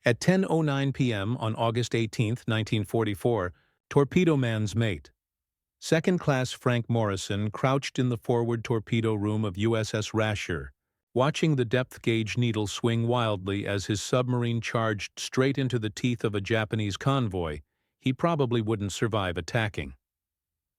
At 10:09 p.m. on August 18, 1944, Torpedo Man's mate, second-class Frank Morrison, crouched in the forward torpedo room of USS Rasher, watching the depth gauge needle swing wildly as his submarine charged straight into the teeth of a Japanese convoy he probably wouldn't survive attacking.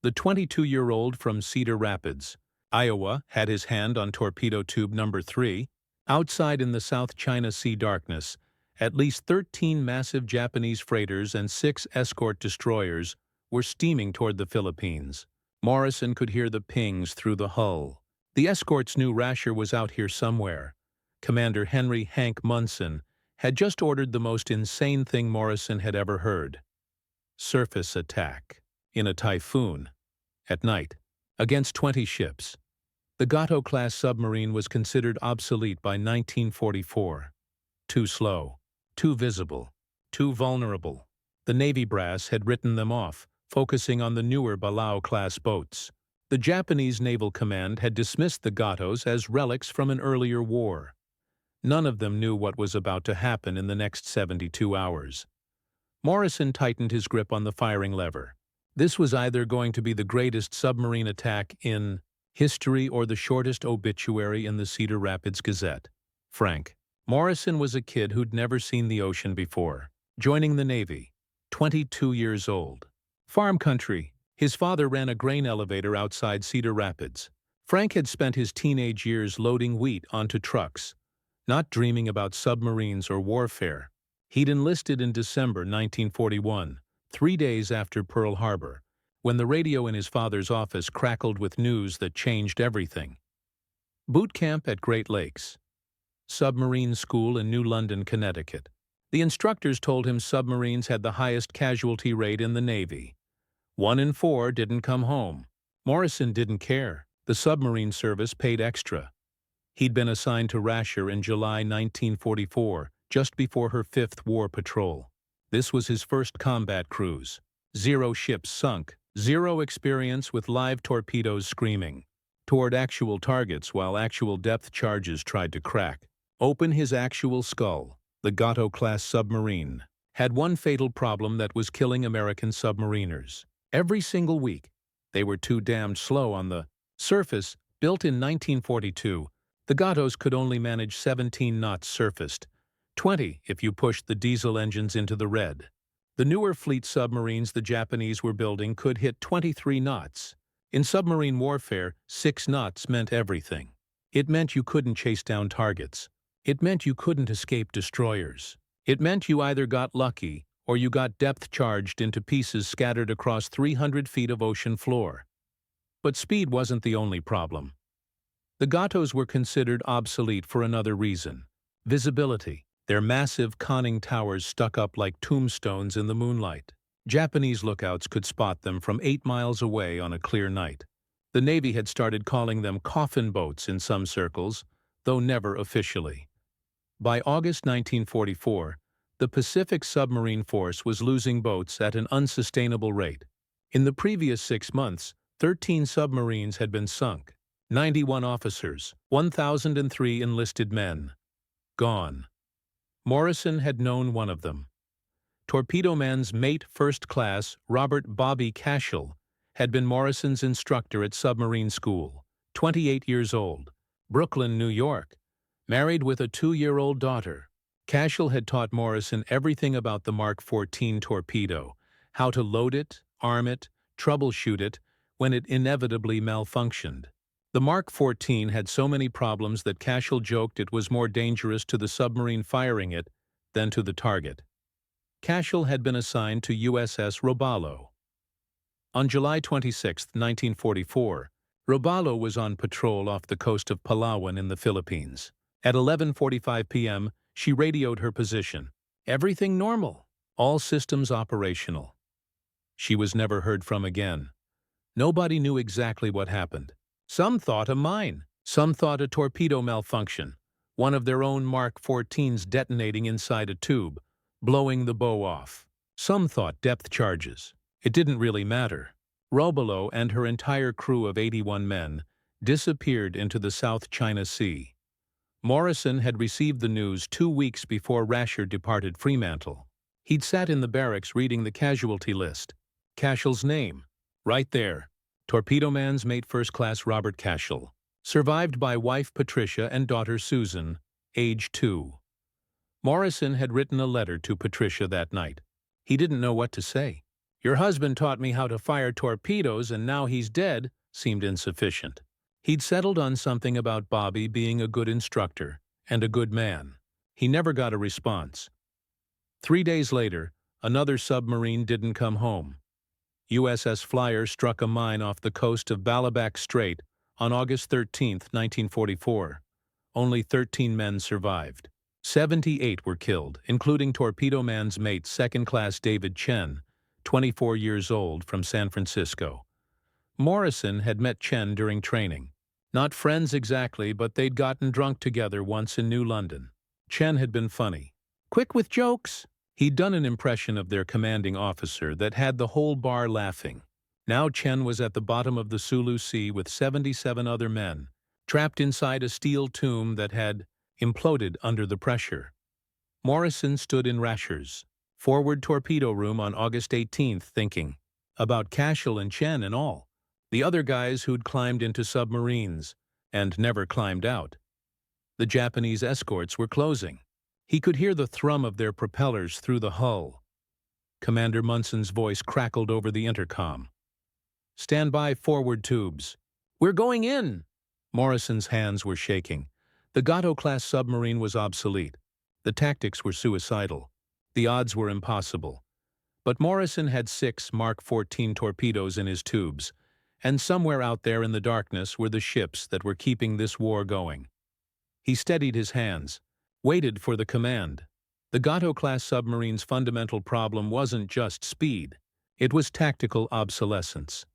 The 22-year-old from Cedar Rapids, Iowa, had his hand on torpedo tube number 3. Outside in the South China Sea darkness, at least 13 massive Japanese freighters and 6 escort destroyers were steaming toward the Philippines. Morrison could hear the pings through the hull. The escorts knew Rasher was out here somewhere. Commander Henry "Hank" Munson had just ordered the most insane thing Morrison had ever heard: surface attack, in a typhoon, at night, against 20 ships. The Gato-class submarine was considered obsolete by 1944. Too slow, too visible, too vulnerable. The Navy brass had written them off, focusing on the newer Balao-class boats. The Japanese Naval Command had dismissed the Gatos as relics from an earlier war. None of them knew what was about to happen in the next 72 hours. Morrison tightened his grip on the firing lever. This was either going to be the greatest submarine attack in history or the shortest obituary in the Cedar Rapids Gazette. Frank Morrison was a kid who'd never seen the ocean before, joining the Navy, 22 years old. Farm country. His father ran a grain elevator outside Cedar Rapids. Frank had spent his teenage years loading wheat onto trucks, not dreaming about submarines or warfare. He'd enlisted in December 1941, 3 days after Pearl Harbor, when the radio in his father's office crackled with news that changed everything. Boot camp at Great Lakes. Submarine school in New London, Connecticut. The instructors told him submarines had the highest casualty rate in the Navy. 1 in 4 didn't come home. Morrison didn't care. The submarine service paid extra. He'd been assigned to Rasher in July 1944, just before her 5th war patrol. This was his first combat cruise. 0 ships sunk, 0 experience with live torpedoes screaming toward actual targets while actual depth charges tried to crack open his actual skull. The Gato-class submarine had one fatal problem that was killing American submariners. Every single week, they were too damned slow on the surface. Built in 1942, the Gatos could only manage 17 knots surfaced, 20 if you pushed the diesel engines into the red. The newer fleet submarines the Japanese were building could hit 23 knots. In submarine warfare, 6 knots meant everything. It meant you couldn't chase down targets. It meant you couldn't escape destroyers. It meant you either got lucky or you got depth-charged into pieces scattered across 300 feet of ocean floor. But speed wasn't the only problem. The Gatos were considered obsolete for another reason: visibility. Their massive conning towers stuck up like tombstones in the moonlight. Japanese lookouts could spot them from 8 miles away on a clear night. The Navy had started calling them coffin boats in some circles, though never officially. By August 1944, the Pacific Submarine Force was losing boats at an unsustainable rate. In the previous 6 months, 13 submarines had been sunk, 91 officers, 1,003 enlisted men gone. Morrison had known one of them. Torpedo Man's mate, first class Robert "Bobby" Cashel, had been Morrison's instructor at submarine school, 28 years old, Brooklyn, New York, married with a 2-year-old daughter. Cashel had taught Morrison everything about the Mark 14 torpedo, how to load it, arm it, troubleshoot it when it inevitably malfunctioned. The Mark 14 had so many problems that Cashel joked it was more dangerous to the submarine firing it than to the target. Cashel had been assigned to USS Robalo. On July 26, 1944, Robalo was on patrol off the coast of Palawan in the Philippines. At 11:45 p.m., she radioed her position. Everything normal. All systems operational. She was never heard from again. Nobody knew exactly what happened. Some thought a mine. Some thought a torpedo malfunction, one of their own Mark 14s detonating inside a tube, blowing the bow off. Some thought depth charges. It didn't really matter. Robalo and her entire crew of 81 men disappeared into the South China Sea. Morrison had received the news 2 weeks before Rasher departed Fremantle. He'd sat in the barracks reading the casualty list. Cashell's name. Right there. Torpedo Man's mate First Class Robert Cashell. Survived by wife Patricia and daughter Susan, age 2. Morrison had written a letter to Patricia that night. He didn't know what to say. "Your husband taught me how to fire torpedoes and now he's dead," seemed insufficient. He'd settled on something about Bobby being a good instructor and a good man. He never got a response. 3 days later, another submarine didn't come home. USS Flyer struck a mine off the coast of Balabac Strait on August 13, 1944. Only 13 men survived. 78 were killed, including Torpedo Man's mate Second Class David Chen, 24 years old, from San Francisco. Morrison had met Chen during training. Not friends exactly, but they'd gotten drunk together once in New London. Chen had been funny. Quick with jokes. He'd done an impression of their commanding officer that had the whole bar laughing. Now Chen was at the bottom of the Sulu Sea with 77 other men, trapped inside a steel tomb that had imploded under the pressure. Morrison stood in Rasher's forward torpedo room on August 18th thinking about Cashell and Chen and all the other guys who'd climbed into submarines and never climbed out. The Japanese escorts were closing. He could hear the thrum of their propellers through the hull. Commander Munson's voice crackled over the intercom. "Stand by forward tubes." "We're going in!" Morrison's hands were shaking. The Gato-class submarine was obsolete. The tactics were suicidal. The odds were impossible. But Morrison had 6 Mark 14 torpedoes in his tubes, and somewhere out there in the darkness were the ships that were keeping this war going. He steadied his hands, waited for the command. The Gato-class submarine's fundamental problem wasn't just speed. It was tactical obsolescence.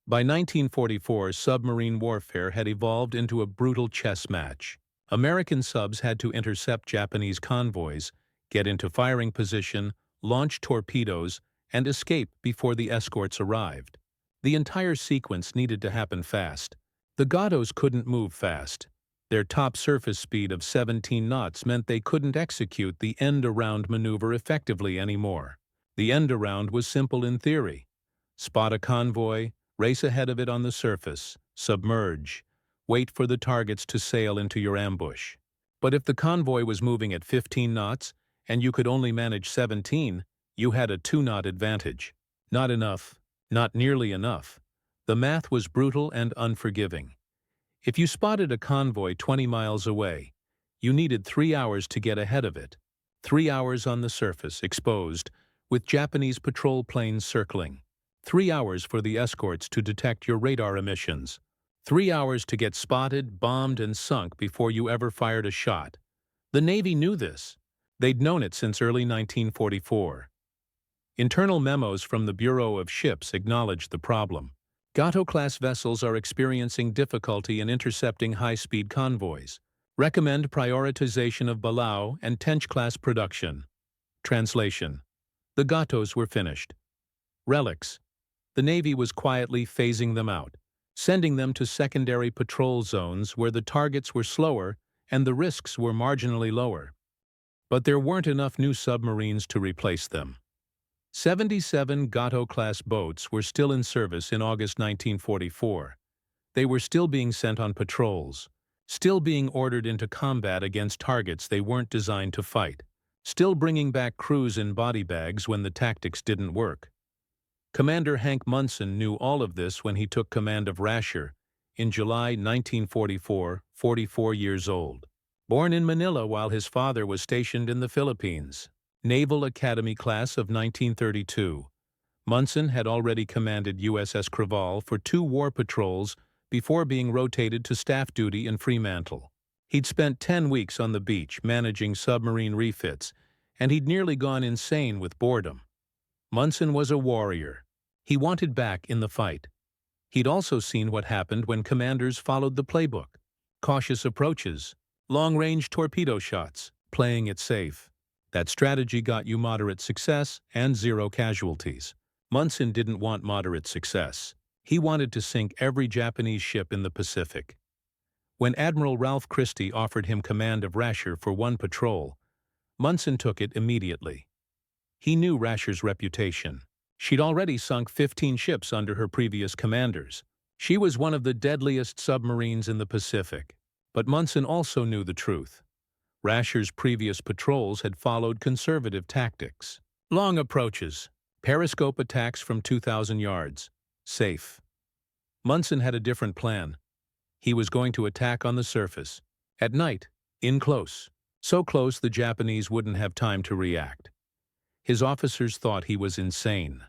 By 1944, submarine warfare had evolved into a brutal chess match. American subs had to intercept Japanese convoys, get into firing position, launch torpedoes, and escape before the escorts arrived. The entire sequence needed to happen fast. The Gatos couldn't move fast. Their top surface speed of 17 knots meant they couldn't execute the end-around maneuver effectively anymore. The end-around was simple in theory. Spot a convoy, race ahead of it on the surface, submerge, wait for the targets to sail into your ambush. But if the convoy was moving at 15 knots and you could only manage 17, you had a 2-knot advantage. Not enough. Not nearly enough. The math was brutal and unforgiving. If you spotted a convoy 20 miles away, you needed 3 hours to get ahead of it. 3 hours on the surface, exposed, with Japanese patrol planes circling. 3 hours for the escorts to detect your radar emissions. 3 hours to get spotted, bombed, and sunk before you ever fired a shot. The Navy knew this. They'd known it since early 1944. Internal memos from the Bureau of Ships acknowledged the problem. Gato-class vessels are experiencing difficulty in intercepting high-speed convoys. Recommend prioritization of Balao and Tench-class production. Translation: the Gatos were finished. Relics: the Navy was quietly phasing them out, sending them to secondary patrol zones where the targets were slower and the risks were marginally lower. But there weren't enough new submarines to replace them. 77 Gato-class boats were still in service in August 1944. They were still being sent on patrols, still being ordered into combat against targets they weren't designed to fight, still bringing back crews in body bags when the tactics didn't work. Commander Hank Munson knew all of this when he took command of Rasher in July 1944, 44 years old. Born in Manila while his father was stationed in the Philippines. Naval Academy class of 1932. Munson had already commanded USS Creval for 2 war patrols before being rotated to staff duty in Fremantle. He'd spent 10 weeks on the beach managing submarine refits, and he'd nearly gone insane with boredom. Munson was a warrior. He wanted back in the fight. He'd also seen what happened when commanders followed the playbook. Cautious approaches, long-range torpedo shots, playing it safe. That strategy got you moderate success and 0 casualties. Munson didn't want moderate success. He wanted to sink every Japanese ship in the Pacific. When Admiral Ralph Christie offered him command of Rasher for one patrol, Munson took it immediately. He knew Rasher's reputation. She'd already sunk 15 ships under her previous commanders. She was one of the deadliest submarines in the Pacific. But Munson also knew the truth. Rasher's previous patrols had followed conservative tactics. Long approaches, periscope attacks from 2,000 yards, safe. Munson had a different plan. He was going to attack on the surface, at night, in close. So close the Japanese wouldn't have time to react. His officers thought he was insane.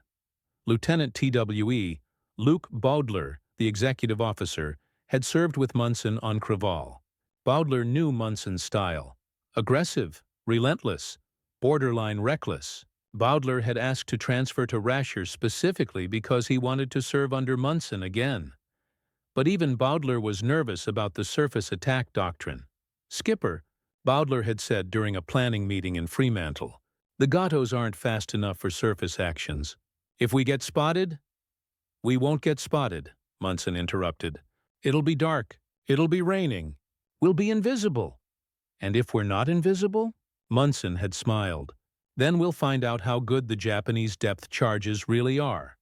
Lieutenant TWE Luke Bowdler, the executive officer, had served with Munson on Creval. Bowdler knew Munson's style. Aggressive, relentless, borderline reckless. Bowdler had asked to transfer to Rasher specifically because he wanted to serve under Munson again. But even Bowdler was nervous about the surface attack doctrine. "Skipper," Bowdler had said during a planning meeting in Fremantle, "the Gatos aren't fast enough for surface actions. If we get spotted—" "We won't get spotted," Munson interrupted. "It'll be dark. It'll be raining. We'll be invisible." "And if we're not invisible?" Munson had smiled. "Then we'll find out how good the Japanese depth charges really are."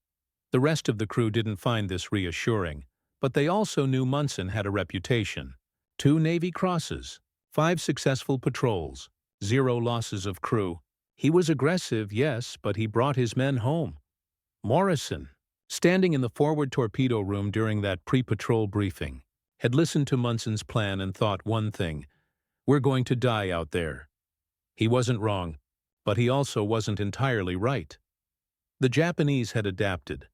The rest of the crew didn't find this reassuring, but they also knew Munson had a reputation. 2 Navy crosses, 5 successful patrols, 0 losses of crew. He was aggressive, yes, but he brought his men home. Morrison, standing in the forward torpedo room during that pre-patrol briefing, had listened to Munson's plan and thought one thing: "We're going to die out there." He wasn't wrong, but he also wasn't entirely right. The Japanese had adapted.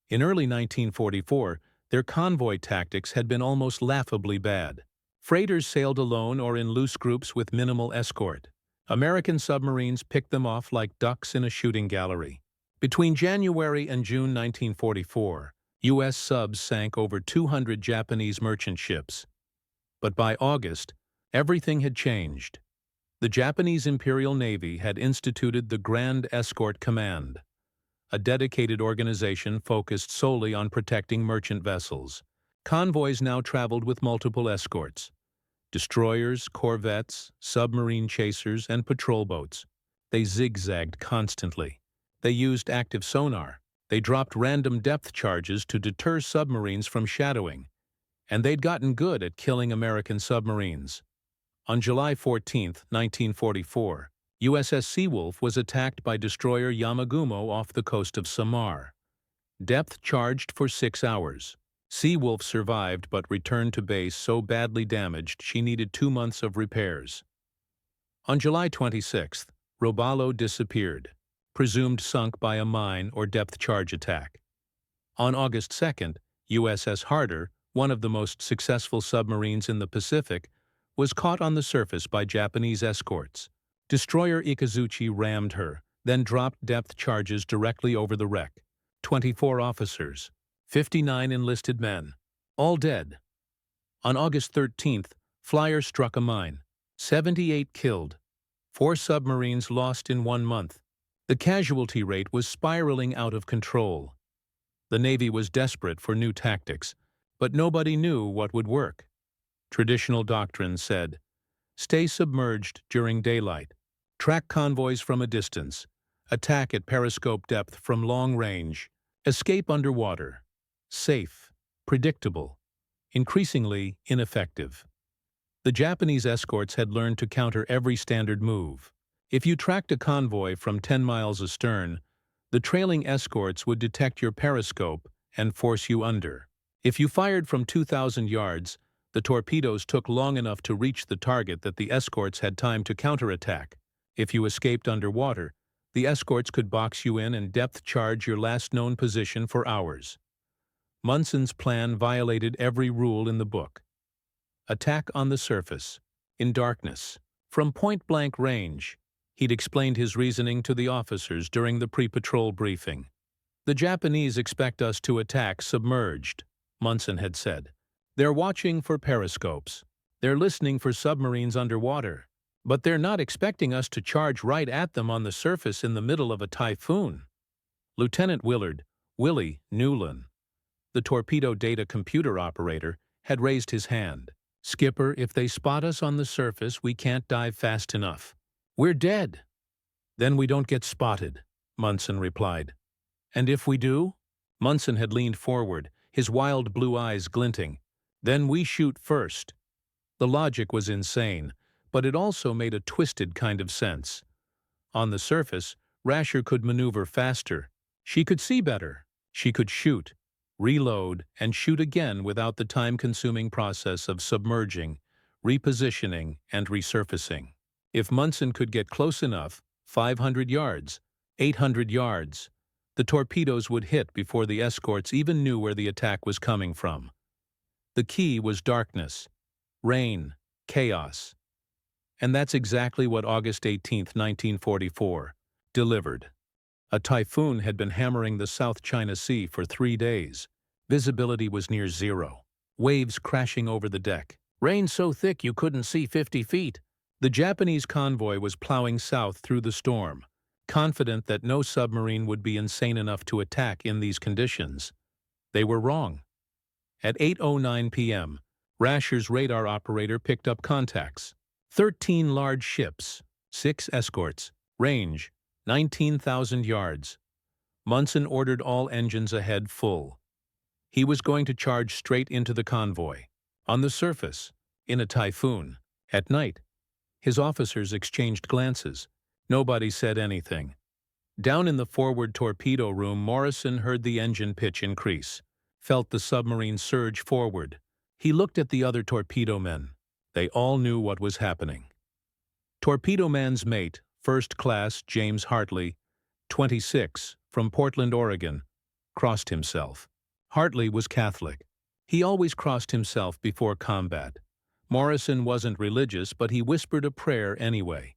In early 1944, their convoy tactics had been almost laughably bad. Freighters sailed alone or in loose groups with minimal escort. American submarines picked them off like ducks in a shooting gallery. Between January and June 1944, U.S. subs sank over 200 Japanese merchant ships. But by August, everything had changed. The Japanese Imperial Navy had instituted the Grand Escort Command, a dedicated organization focused solely on protecting merchant vessels. Convoys now traveled with multiple escorts: destroyers, corvettes, submarine chasers, and patrol boats. They zigzagged constantly. They used active sonar. They dropped random depth charges to deter submarines from shadowing. And they'd gotten good at killing American submarines. On July 14, 1944, USS Seawolf was attacked by destroyer Yamagumo off the coast of Samar. Depth charged for 6 hours. Seawolf survived but returned to base so badly damaged she needed 2 months of repairs. On July 26, Robalo disappeared, presumed sunk by a mine or depth charge attack. On August 2, USS Harder, one of the most successful submarines in the Pacific, was caught on the surface by Japanese escorts. Destroyer Ikazuchi rammed her, then dropped depth charges directly over the wreck. 24 officers, 59 enlisted men, all dead. On August 13th, Flyer struck a mine. 78 killed. 4 submarines lost in 1 month. The casualty rate was spiraling out of control. The Navy was desperate for new tactics, but nobody knew what would work. Traditional doctrine said, stay submerged during daylight, track convoys from a distance, attack at periscope depth from long range, escape underwater. Safe, predictable, increasingly ineffective. The Japanese escorts had learned to counter every standard move. If you tracked a convoy from 10 miles astern, the trailing escorts would detect your periscope and force you under. If you fired from 2,000 yards, the torpedoes took long enough to reach the target that the escorts had time to counterattack. If you escaped underwater, the escorts could box you in and depth charge your last known position for hours. Munson's plan violated every rule in the book. Attack on the surface, in darkness, from point-blank range. He'd explained his reasoning to the officers during the pre-patrol briefing. The Japanese expect us to attack submerged, Munson had said. They're watching for periscopes. They're listening for submarines underwater. But they're not expecting us to charge right at them on the surface in the middle of a typhoon. Lieutenant Willie Newland, the torpedo data computer operator, had raised his hand. "Skipper, if they spot us on the surface, we can't dive fast enough. We're dead." "Then we don't get spotted," Munson replied. "And if we do?" Munson had leaned forward, his wild blue eyes glinting. "Then we shoot first." The logic was insane, but it also made a twisted kind of sense. On the surface, Rasher could maneuver faster. She could see better. She could shoot, reload, and shoot again without the time-consuming process of submerging, repositioning, and resurfacing. If Munson could get close enough, 500 yards, 800 yards, the torpedoes would hit before the escorts even knew where the attack was coming from. The key was darkness, rain, chaos. And that's exactly what August 18, 1944, delivered. A typhoon had been hammering the South China Sea for 3 days. Visibility was near zero. Waves crashing over the deck. Rain so thick you couldn't see 50 feet. The Japanese convoy was plowing south through the storm, confident that no submarine would be insane enough to attack in these conditions. They were wrong. At 8:09 p.m., Rasher's radar operator picked up contacts. 13 large ships, 6 escorts, range 19,000 yards. Munson ordered all engines ahead full. He was going to charge straight into the convoy. On the surface, in a typhoon. At night, his officers exchanged glances. Nobody said anything. Down in the forward torpedo room, Morrison heard the engine pitch increase, felt the submarine surge forward. He looked at the other torpedo men. They all knew what was happening. Torpedo man's mate, First Class James Hartley, 26, from Portland, Oregon, crossed himself. Hartley was Catholic. He always crossed himself before combat. Morrison wasn't religious, but he whispered a prayer anyway.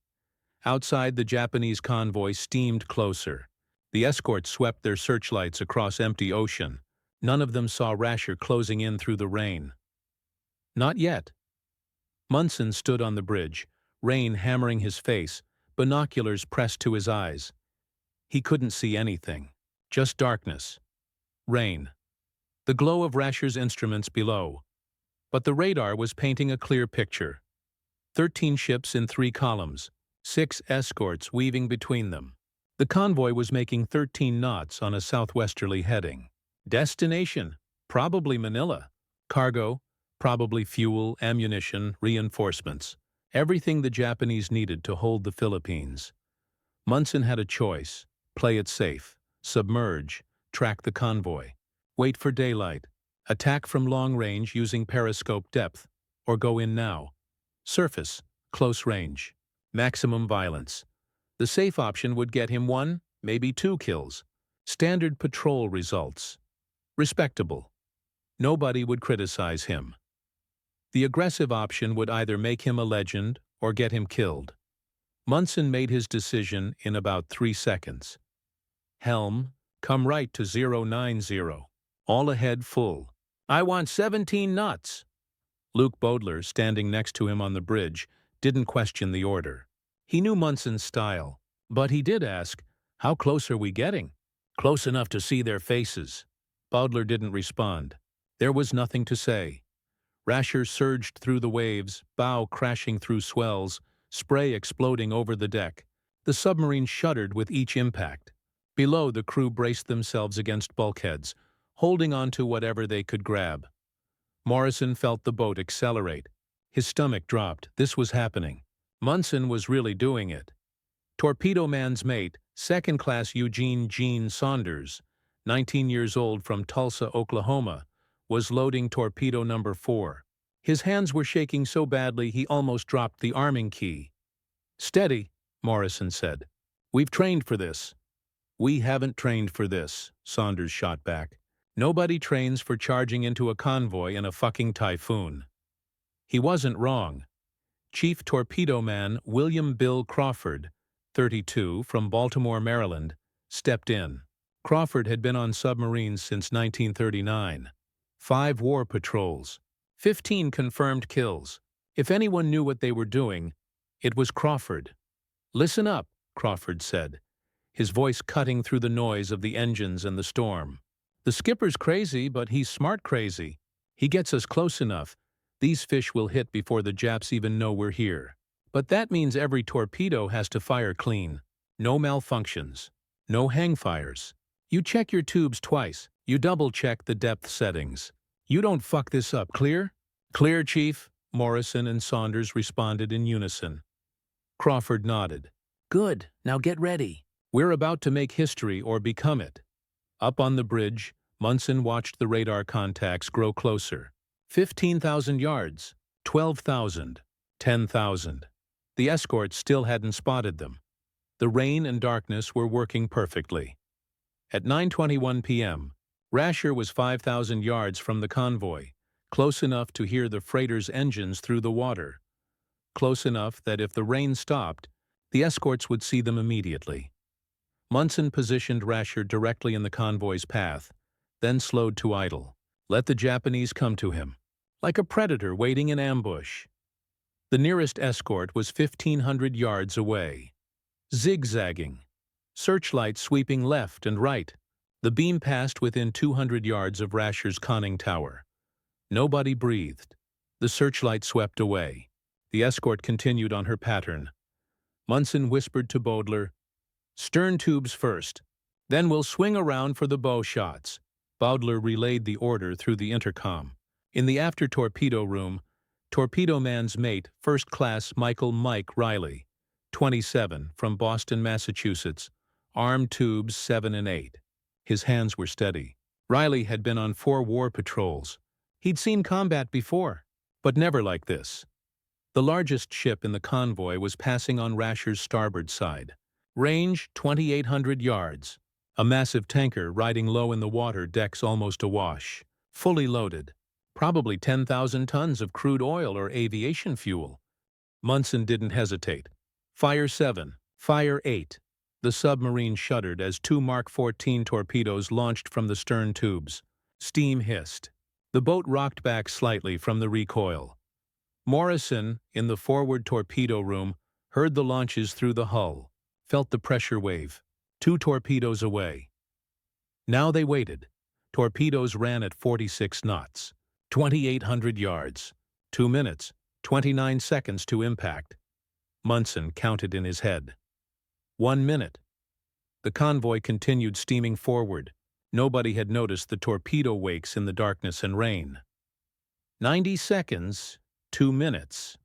Outside, the Japanese convoy steamed closer. The escorts swept their searchlights across empty ocean. None of them saw Rasher closing in through the rain. Not yet. Munson stood on the bridge, rain hammering his face, binoculars pressed to his eyes. He couldn't see anything, just darkness. Rain. The glow of Rasher's instruments below. But the radar was painting a clear picture. 13 ships in 3 columns, 6 escorts weaving between them. The convoy was making 13 knots on a southwesterly heading. Destination, probably Manila. Cargo, probably fuel, ammunition, reinforcements. Everything the Japanese needed to hold the Philippines. Munson had a choice: play it safe, submerge, track the convoy, wait for daylight, attack from long range using periscope depth, or go in now. Surface, close range, maximum violence. The safe option would get him 1, maybe 2 kills. Standard patrol results. Respectable. Nobody would criticize him. The aggressive option would either make him a legend or get him killed. Munson made his decision in about 3 seconds. Helm, come right to 090. All ahead full. I want 17 knots. Luke Bodler, standing next to him on the bridge, didn't question the order. He knew Munson's style, but he did ask, "How close are we getting?" "Close enough to see their faces." Bodler didn't respond. There was nothing to say. Rasher surged through the waves, bow crashing through swells, spray exploding over the deck. The submarine shuddered with each impact. Below, the crew braced themselves against bulkheads, holding on to whatever they could grab. Morrison felt the boat accelerate. His stomach dropped. This was happening. Munson was really doing it. Torpedo man's mate, Second Class Eugene Gene Saunders, 19 years old, from Tulsa, Oklahoma, was loading torpedo number 4. His hands were shaking so badly he almost dropped the arming key. "Steady," Morrison said. "We've trained for this." "We haven't trained for this," Saunders shot back. "Nobody trains for charging into a convoy in a fucking typhoon." He wasn't wrong. Chief Torpedo Man William Bill Crawford, 32, from Baltimore, Maryland, stepped in. Crawford had been on submarines since 1939. 5 war patrols, 15 confirmed kills. If anyone knew what they were doing, it was Crawford. "Listen up," Crawford said, his voice cutting through the noise of the engines and the storm. "The skipper's crazy, but he's smart crazy. He gets us close enough, These fish will hit before the Japs even know we're here. But that means every torpedo has to fire clean. No malfunctions. No hang fires. You check your tubes twice. You double-check the depth settings. You don't fuck this up, clear? Clear, Chief, Morrison and Saunders responded in unison. Crawford nodded. Good, now get ready. We're about to make history or become it. Up on the bridge, Munson watched the radar contacts grow closer. 15,000 yards, 12,000, 10,000. The escorts still hadn't spotted them. The rain and darkness were working perfectly. At 9:21 p.m., Rasher was 5,000 yards from the convoy, close enough to hear the freighter's engines through the water. Close enough that if the rain stopped, the escorts would see them immediately. Munson positioned Rasher directly in the convoy's path, then slowed to idle. Let the Japanese come to him, like a predator waiting in ambush. The nearest escort was 1,500 yards away. Zigzagging. Searchlights sweeping left and right. The beam passed within 200 yards of Rasher's conning tower. Nobody breathed. The searchlight swept away. The escort continued on her pattern. Munson whispered to Bowdler, "Stern tubes first. Then we'll swing around for the bow shots." Bowdler relayed the order through the intercom. In the after-torpedo room, Torpedo Man's mate, First Class Michael Mike Riley, 27, from Boston, Massachusetts, armed tubes 7 and 8. His hands were steady. Riley had been on 4 war patrols. He'd seen combat before, but never like this. The largest ship in the convoy was passing on Rasher's starboard side. Range 2,800 yards. A massive tanker riding low in the water, decks almost awash. Fully loaded. Probably 10,000 tons of crude oil or aviation fuel. Munson didn't hesitate. Fire 7. Fire 8. The submarine shuddered as 2 Mark 14 torpedoes launched from the stern tubes. Steam hissed. The boat rocked back slightly from the recoil. Morrison, in the forward torpedo room, heard the launches through the hull, felt the pressure wave. 2 torpedoes away. Now they waited. Torpedoes ran at 46 knots. 2,800 yards. 2 minutes, 29 seconds to impact. Munson counted in his head. 1 minute. The convoy continued steaming forward. Nobody had noticed the torpedo wakes in the darkness and rain. 90 seconds, 2 minutes.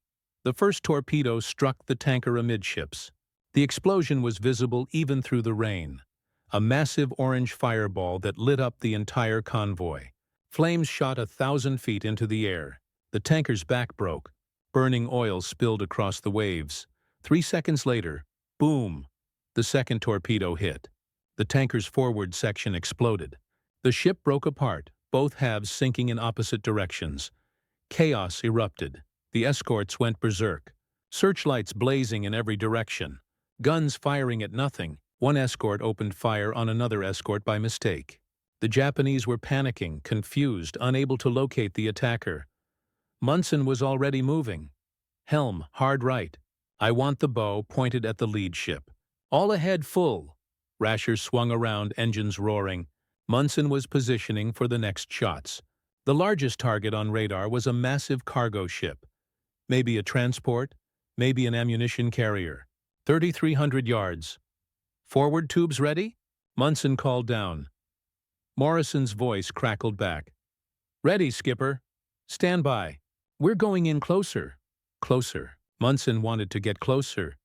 The first torpedo struck the tanker amidships. The explosion was visible even through the rain. A massive orange fireball that lit up the entire convoy. Flames shot 1,000 feet into the air. The tanker's back broke. Burning oil spilled across the waves. 3 seconds later, boom! The second torpedo hit. The tanker's forward section exploded. The ship broke apart, both halves sinking in opposite directions. Chaos erupted. The escorts went berserk. Searchlights blazing in every direction. Guns firing at nothing. One escort opened fire on another escort by mistake. The Japanese were panicking, confused, unable to locate the attacker. Munson was already moving. Helm, hard right. I want the bow pointed at the lead ship. All ahead full. Rasher swung around, engines roaring. Munson was positioning for the next shots. The largest target on radar was a massive cargo ship. Maybe a transport, maybe an ammunition carrier. 3,300 yards. Forward tubes ready? Munson called down. Morrison's voice crackled back. Ready, skipper. Stand by. We're going in closer. Closer. Munson wanted to get closer.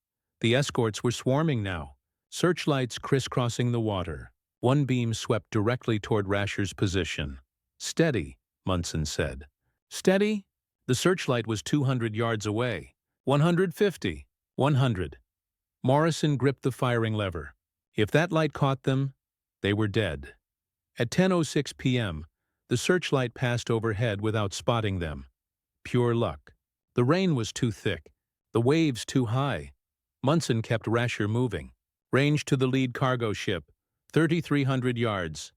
The escorts were swarming now. Searchlights crisscrossing the water. One beam swept directly toward Rasher's position. Steady, Munson said. Steady? The searchlight was 200 yards away. 150. 100. Morrison gripped the firing lever. If that light caught them, they were dead. At 10:06 p.m., the searchlight passed overhead without spotting them. Pure luck. The rain was too thick. The waves too high. Munson kept Rasher moving. Range to the lead cargo ship. 3,300 yards.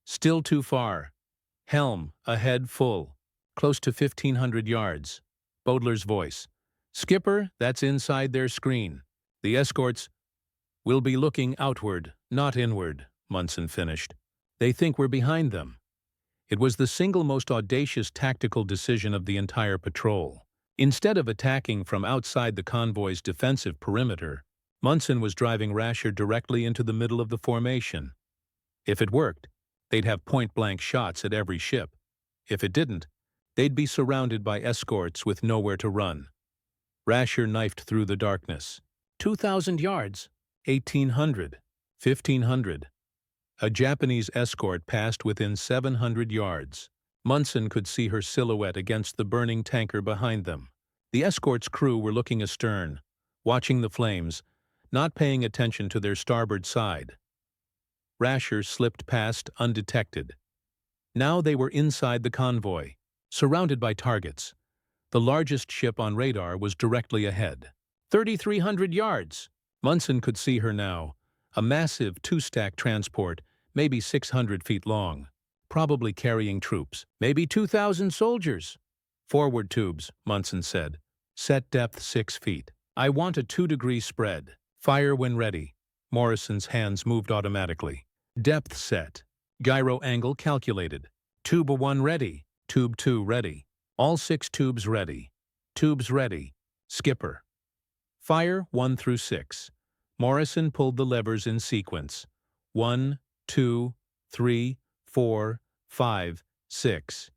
Still too far. Helm, ahead full. Close to 1,500 yards. Bowdler's voice. Skipper, that's inside their screen. The escorts will be looking outward, not inward, Munson finished. They think we're behind them. It was the single most audacious tactical decision of the entire patrol. Instead of attacking from outside the convoy's defensive perimeter, Munson was driving Rasher directly into the middle of the formation. If it worked, they'd have point-blank shots at every ship. If it didn't, they'd be surrounded by escorts with nowhere to run. Rasher knifed through the darkness. 2,000 yards. 1,800. 1,500. A Japanese escort passed within 700 yards. Munson could see her silhouette against the burning tanker behind them. The escort's crew were looking astern, watching the flames, not paying attention to their starboard side. Rasher slipped past undetected. Now they were inside the convoy, surrounded by targets. The largest ship on radar was directly ahead. 3,300 yards. Munson could see her now, a massive two-stack transport, maybe 600 feet long, probably carrying troops, maybe 2,000 soldiers. Forward tubes, Munson said. Set depth 6 feet. I want a 2-degree spread. Fire when ready. Morrison's hands moved automatically. Depth set. Gyro angle calculated. Tube 1 ready. Tube 2 ready. All 6 tubes ready. Tubes ready. Skipper. Fire 1 through 6. Morrison pulled the levers in sequence. 1, 2, 3, 4, 5, 6.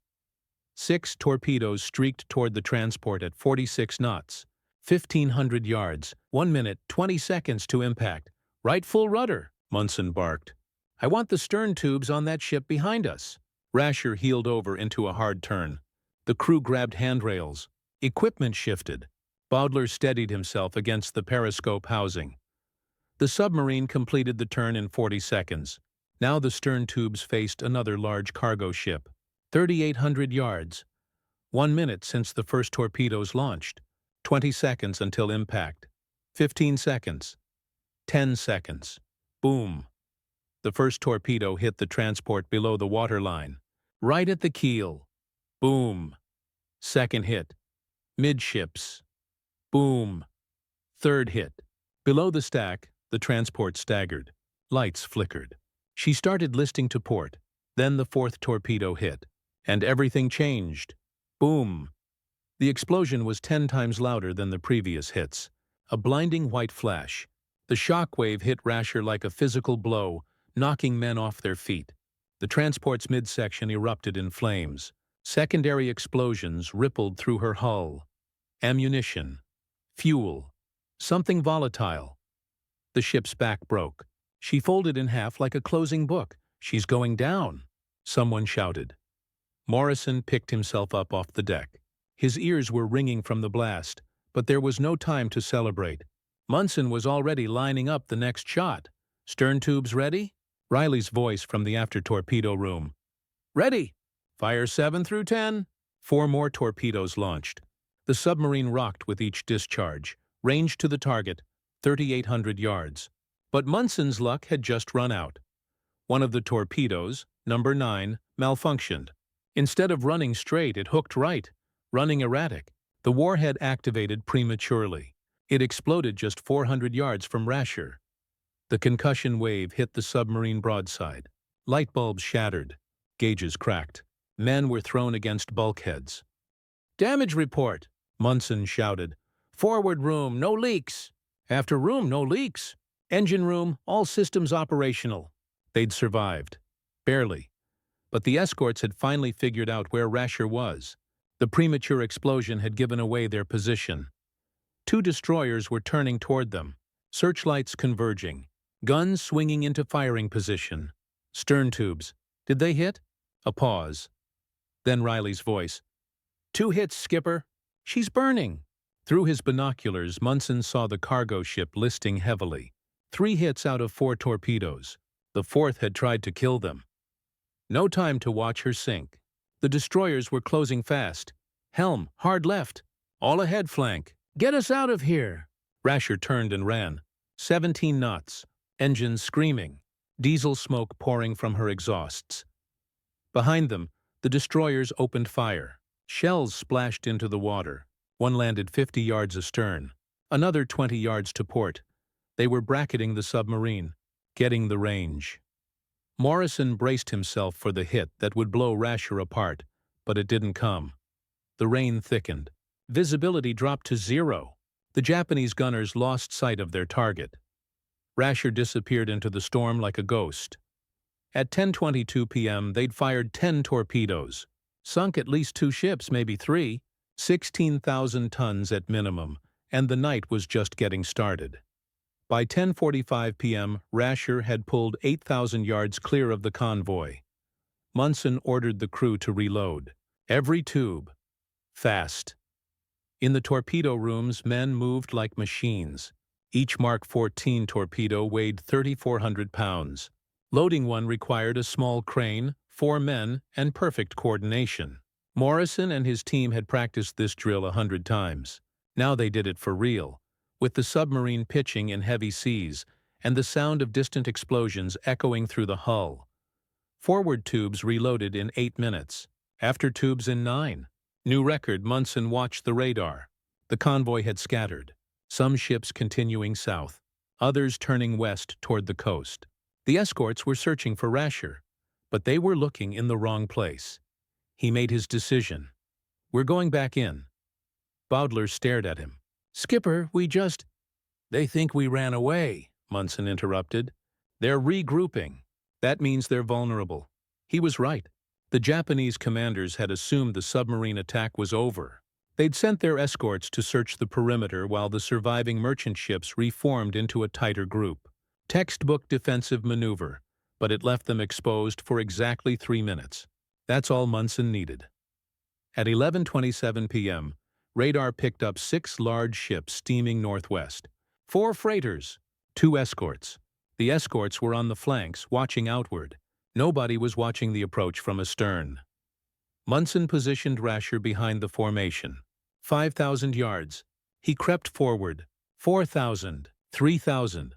6 torpedoes streaked toward the transport at 46 knots. 1,500 yards. 1 minute, 20 seconds to impact. Right full rudder, Munson barked. I want the stern tubes on that ship behind us. Rasher heeled over into a hard turn. The crew grabbed handrails. Equipment shifted. Bowdler steadied himself against the periscope housing. The submarine completed the turn in 40 seconds. Now the stern tubes faced another large cargo ship. 3,800 yards. 1 minute since the first torpedoes launched. 20 seconds until impact. 15 seconds. 10 seconds. Boom. The first torpedo hit the transport below the waterline. Right at the keel. Boom. Second hit. Midships. Boom. Third hit. Below the stack, the transport staggered. Lights flickered. She started listing to port. Then the fourth torpedo hit. And everything changed. Boom. The explosion was 10 times louder than the previous hits. A blinding white flash. The shock wave hit Rasher like a physical blow, knocking men off their feet. The transport's midsection erupted in flames. Secondary explosions rippled through her hull. Ammunition. Fuel. Something volatile. The ship's back broke. She folded in half like a closing book. She's going down, someone shouted. Morrison picked himself up off the deck. His ears were ringing from the blast, but there was no time to celebrate. Munson was already lining up the next shot. Stern tubes ready? Riley's voice from the after-torpedo room. Ready! Fire 7 through 10. 4 more torpedoes launched. The submarine rocked with each discharge. Range to the target, 3,800 yards. But Munson's luck had just run out. One of the torpedoes, number 9, malfunctioned. Instead of running straight, it hooked right, running erratic. The warhead activated prematurely. It exploded just 400 yards from Rasher. The concussion wave hit the submarine broadside. Light bulbs shattered. Gauges cracked. Men were thrown against bulkheads. Damage report, Munson shouted. Forward room, no leaks. After room, no leaks. Engine room, all systems operational. They'd survived. Barely. But the escorts had finally figured out where Rasher was. The premature explosion had given away their position. 2 destroyers were turning toward them, searchlights converging, guns swinging into firing position. Stern tubes. Did they hit? A pause. Then Riley's voice. 2 hits, skipper. She's burning. Through his binoculars, Munson saw the cargo ship listing heavily. 3 hits out of 4 torpedoes. The 4th had tried to kill them. No time to watch her sink. The destroyers were closing fast. Helm, hard left. All ahead flank. Get us out of here. Rasher turned and ran. 17 knots. Engines screaming. Diesel smoke pouring from her exhausts. Behind them, the destroyers opened fire. Shells splashed into the water. One landed 50 yards astern. Another 20 yards to port. They were bracketing the submarine, getting the range. Morrison braced himself for the hit that would blow Rasher apart, but it didn't come. The rain thickened. Visibility dropped to 0. The Japanese gunners lost sight of their target. Rasher disappeared into the storm like a ghost. At 10:22 p.m., they'd fired 10 torpedoes. Sunk at least 2 ships, maybe 3. 16,000 tons at minimum, and the night was just getting started. By 10:45 p.m., Rasher had pulled 8,000 yards clear of the convoy. Munson ordered the crew to reload. Every tube. Fast. In the torpedo rooms, men moved like machines. Each Mark 14 torpedo weighed 3,400 pounds. Loading one required a small crane, 4 men, and perfect coordination. Morrison and his team had practiced this drill 100 times. Now they did it for real, with the submarine pitching in heavy seas and the sound of distant explosions echoing through the hull. Forward tubes reloaded in 8 minutes. After tubes in 9. New record. Munson watched the radar. The convoy had scattered, some ships continuing south, others turning west toward the coast. The escorts were searching for Rasher, but they were looking in the wrong place. He made his decision. "We're going back in." Bowdler stared at him. "Skipper, They think we ran away," Munson interrupted. "They're regrouping. That means they're vulnerable." He was right. The Japanese commanders had assumed the submarine attack was over. They'd sent their escorts to search the perimeter while the surviving merchant ships reformed into a tighter group. Textbook defensive maneuver, but it left them exposed for exactly 3 minutes. That's all Munson needed. At 11:27 p.m., radar picked up 6 large ships steaming northwest. 4 freighters, 2 escorts. The escorts were on the flanks, watching outward. Nobody was watching the approach from astern. Munson positioned Rasher behind the formation. 5,000 yards. He crept forward. 4,000, 3,000.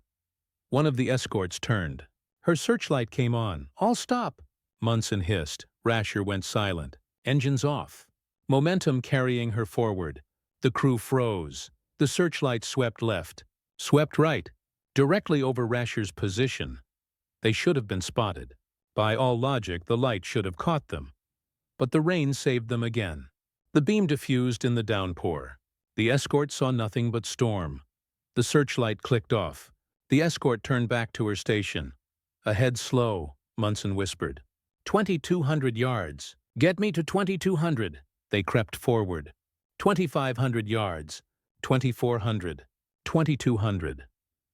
One of the escorts turned. Her searchlight came on. "All stop," Munson hissed. Rasher went silent. Engines off. Momentum carrying her forward. The crew froze. The searchlight swept left. Swept right. Directly over Rasher's position. They should have been spotted. By all logic, the light should have caught them. But the rain saved them again. The beam diffused in the downpour. The escort saw nothing but storm. The searchlight clicked off. The escort turned back to her station. "Ahead slow," Munson whispered. 2,200 yards. "Get me to 2,200. They crept forward. 2,500 yards. 2,400. 2,200.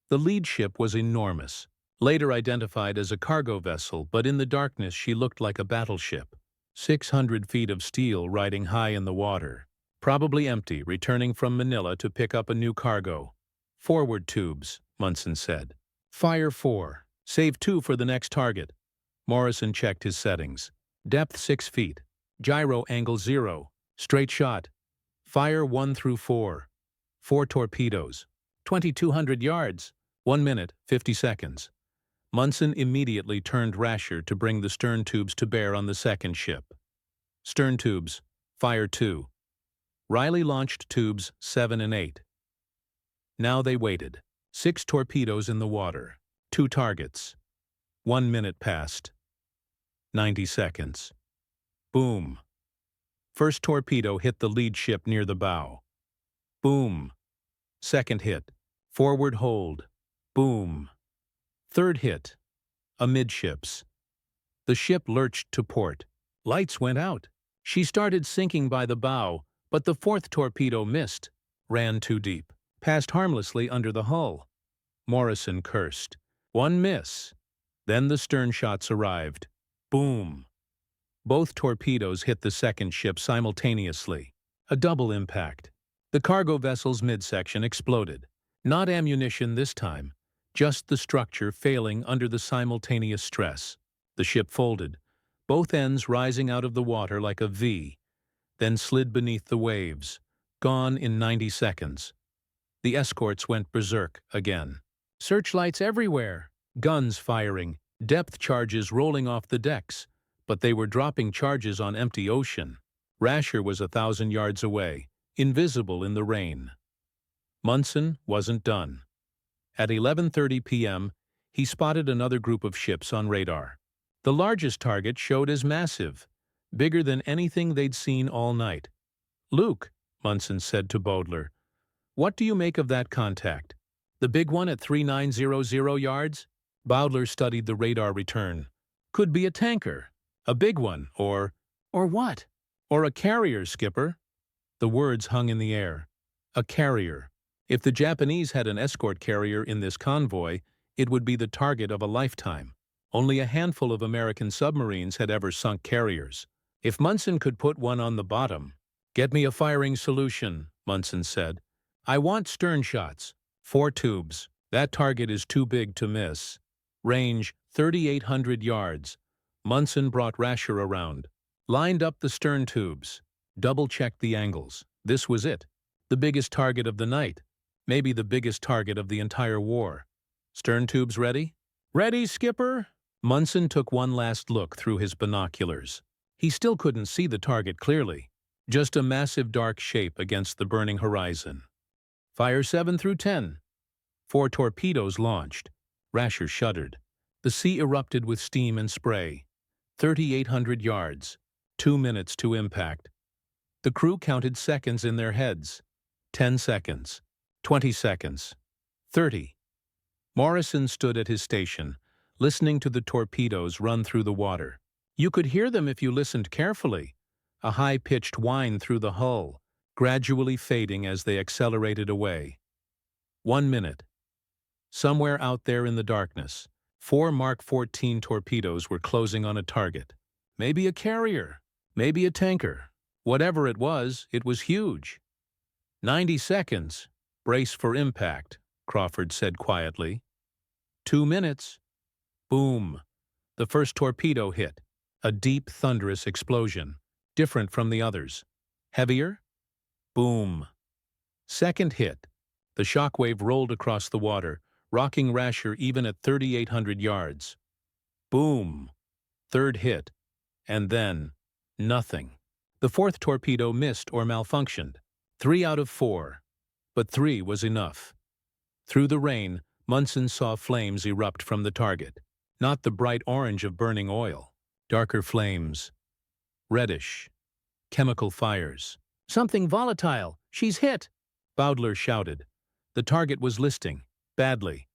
The lead ship was enormous. Later identified as a cargo vessel, but in the darkness she looked like a battleship. 600 feet of steel riding high in the water. Probably empty, returning from Manila to pick up a new cargo. "Forward tubes," Munson said. "Fire 4. Save 2 for the next target." Morrison checked his settings. Depth 6 feet. Gyro angle 0. Straight shot. Fire 1 through 4. 4 torpedoes. 2,200 yards. 1 minute, 50 seconds. Munson immediately turned Rasher to bring the stern tubes to bear on the second ship. Stern tubes, fire 2. Riley launched tubes 7 and 8. Now they waited. 6 torpedoes in the water. 2 targets. 1 minute passed. 90 seconds. Boom. First torpedo hit the lead ship near the bow. Boom. Second hit. Forward hold. Boom. Third hit. Amidships. The ship lurched to port. Lights went out. She started sinking by the bow, but the 4th torpedo missed. Ran too deep. Passed harmlessly under the hull. Morrison cursed. 1 miss. Then the stern shots arrived. Boom. Both torpedoes hit the second ship simultaneously. A double impact. The cargo vessel's midsection exploded. Not ammunition this time. Just the structure failing under the simultaneous stress. The ship folded, both ends rising out of the water like a V, then slid beneath the waves, gone in 90 seconds. The escorts went berserk again. Searchlights everywhere, guns firing, depth charges rolling off the decks, but they were dropping charges on empty ocean. Rasher was 1,000 yards away, invisible in the rain. Munson wasn't done. At 11:30 p.m., he spotted another group of ships on radar. The largest target showed as massive, bigger than anything they'd seen all night. "Luke," Munson said to Bowdler, "what do you make of that contact? The big one at 3900 yards?" Bowdler studied the radar return. "Could be a tanker. A big one, or—" "Or what?" "Or a carrier, Skipper." The words hung in the air. A carrier. If the Japanese had an escort carrier in this convoy, it would be the target of a lifetime. Only a handful of American submarines had ever sunk carriers. If Munson could put one on the bottom— "Get me a firing solution," Munson said. "I want stern shots. 4 tubes. That target is too big to miss. Range 3,800 yards." Munson brought Rasher around, lined up the stern tubes, double-checked the angles. This was it. The biggest target of the night. Maybe the biggest target of the entire war. "Stern tubes ready?" "Ready, Skipper." Munson took one last look through his binoculars. He still couldn't see the target clearly. Just a massive dark shape against the burning horizon. "Fire 7 through 10. 4 torpedoes launched. Rasher shuddered. The sea erupted with steam and spray. 3,800 yards. 2 minutes to impact. The crew counted seconds in their heads. 10 seconds. 20 seconds. 30. Morrison stood at his station, listening to the torpedoes run through the water. You could hear them if you listened carefully. A high-pitched whine through the hull, gradually fading as they accelerated away. 1 minute. Somewhere out there in the darkness, 4 Mark 14 torpedoes were closing on a target. Maybe a carrier, maybe a tanker. Whatever it was huge. 90 seconds. Brace for impact, Crawford said quietly. 2 minutes. Boom. The first torpedo hit. A deep, thunderous explosion, different from the others. Heavier? Boom. Second hit. The shockwave rolled across the water, rocking Rasher even at 3,800 yards. Boom. Third hit. And then, nothing. The fourth torpedo missed or malfunctioned. 3 out of 4. But 3 was enough. Through the rain, Munson saw flames erupt from the target. Not the bright orange of burning oil. Darker flames. Reddish. Chemical fires. "Something volatile! She's hit!" Bowdler shouted. The target was listing. Badly.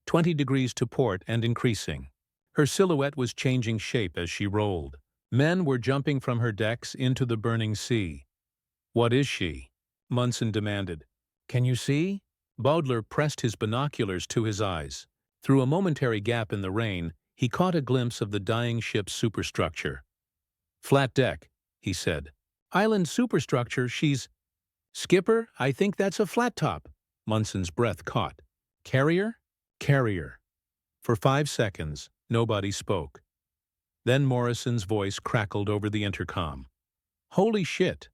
20 degrees to port and increasing. Her silhouette was changing shape as she rolled. Men were jumping from her decks into the burning sea. "What is she?" Munson demanded. "Can you see?" Bowdler pressed his binoculars to his eyes. Through a momentary gap in the rain, he caught a glimpse of the dying ship's superstructure. "Flat deck," he said. "Island superstructure, she's—" "Skipper, I think that's a flat top." Munson's breath caught. "Carrier?" "Carrier." For 5 seconds, nobody spoke. Then Morrison's voice crackled over the intercom. "Holy shit!"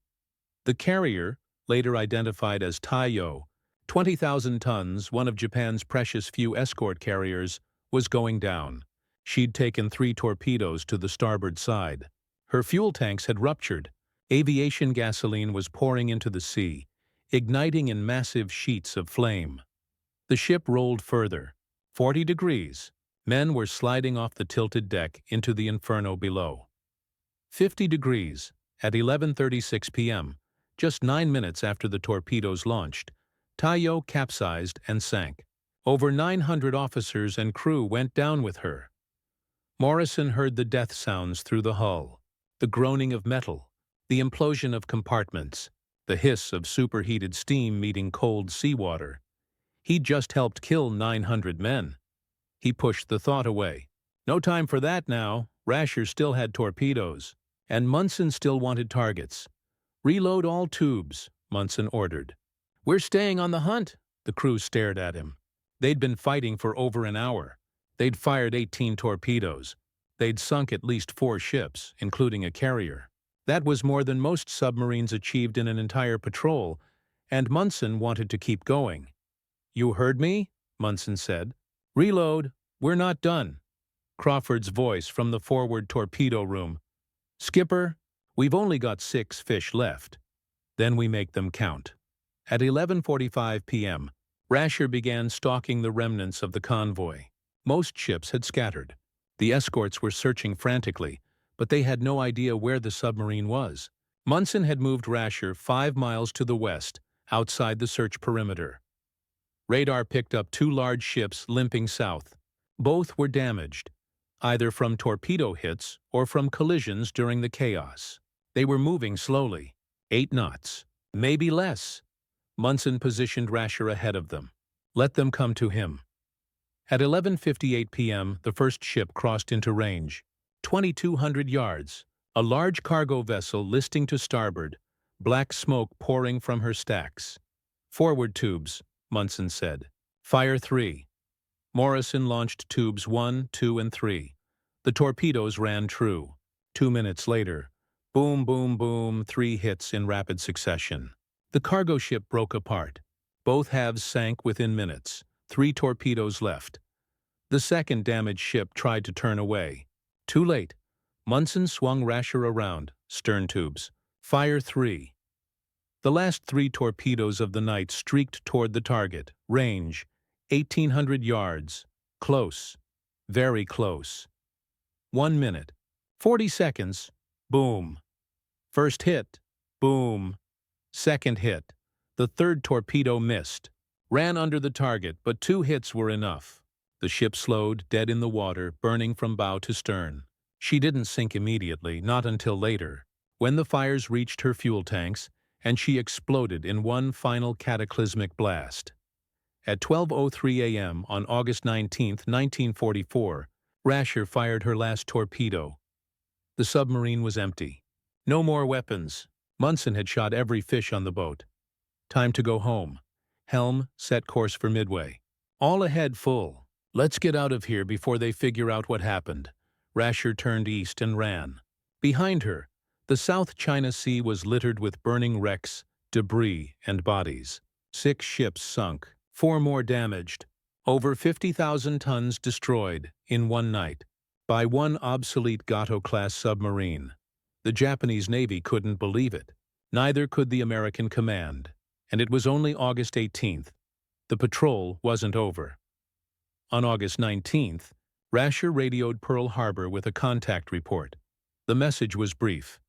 The carrier, later identified as Taiyo, 20,000 tons, one of Japan's precious few escort carriers, was going down. She'd taken 3 torpedoes to the starboard side. Her fuel tanks had ruptured. Aviation gasoline was pouring into the sea, igniting in massive sheets of flame. The ship rolled further. 40 degrees. Men were sliding off the tilted deck into the inferno below. 50 degrees. At 11:36 p.m., just 9 minutes after the torpedoes launched, Taiyo capsized and sank. Over 900 officers and crew went down with her. Morrison heard the death sounds through the hull, the groaning of metal, the implosion of compartments, the hiss of superheated steam meeting cold seawater. He'd just helped kill 900 men. He pushed the thought away. No time for that now. Rasher still had torpedoes, and Munson still wanted targets. "Reload all tubes," Munson ordered. "We're staying on the hunt." The crew stared at him. They'd been fighting for over an hour. They'd fired 18 torpedoes. They'd sunk at least 4 ships, including a carrier. That was more than most submarines achieved in an entire patrol, and Munson wanted to keep going. "You heard me?" Munson said. "Reload. We're not done." Crawford's voice from the forward torpedo room. "Skipper, we've only got 6 fish left. Then we make them count." At 11:45 p.m., Rasher began stalking the remnants of the convoy. Most ships had scattered. The escorts were searching frantically, but they had no idea where the submarine was. Munson had moved Rasher 5 miles to the west, outside the search perimeter. Radar picked up 2 large ships limping south. Both were damaged, either from torpedo hits or from collisions during the chaos. They were moving slowly, 8 knots, maybe less. Munson positioned Rasher ahead of them. Let them come to him. At 11:58 p.m., the first ship crossed into range. 2,200 yards, a large cargo vessel listing to starboard, black smoke pouring from her stacks. "Forward tubes," Munson said. "Fire 3. Morrison launched tubes 1, 2, and 3. The torpedoes ran true. 2 minutes later, boom, boom, boom, 3 hits in rapid succession. The cargo ship broke apart. Both halves sank within minutes. 3 torpedoes left. The second damaged ship tried to turn away. Too late. Munson swung Rasher around, stern tubes. Fire 3. The last 3 torpedoes of the night streaked toward the target. Range, 1,800 yards. Close. Very close. 1 minute. 40 seconds. Boom. First hit. Boom. Second hit. The third torpedo missed. Ran under the target, but 2 hits were enough. The ship slowed, dead in the water, burning from bow to stern. She didn't sink immediately, not until later, when the fires reached her fuel tanks, and she exploded in one final cataclysmic blast. At 12:03 a.m. on August 19, 1944, Rasher fired her last torpedo. The submarine was empty. No more weapons. Munson had shot every fish on the boat. Time to go home. Helm, set course for Midway. All ahead full. Let's get out of here before they figure out what happened. Rasher turned east and ran. Behind her, the South China Sea was littered with burning wrecks, debris, and bodies. 6 ships sunk, 4 more damaged. Over 50,000 tons destroyed in one night by one obsolete Gato-class submarine. The Japanese Navy couldn't believe it. Neither could the American command. And it was only August 18th. The patrol wasn't over. On August 19th, Rasher radioed Pearl Harbor with a contact report. The message was brief.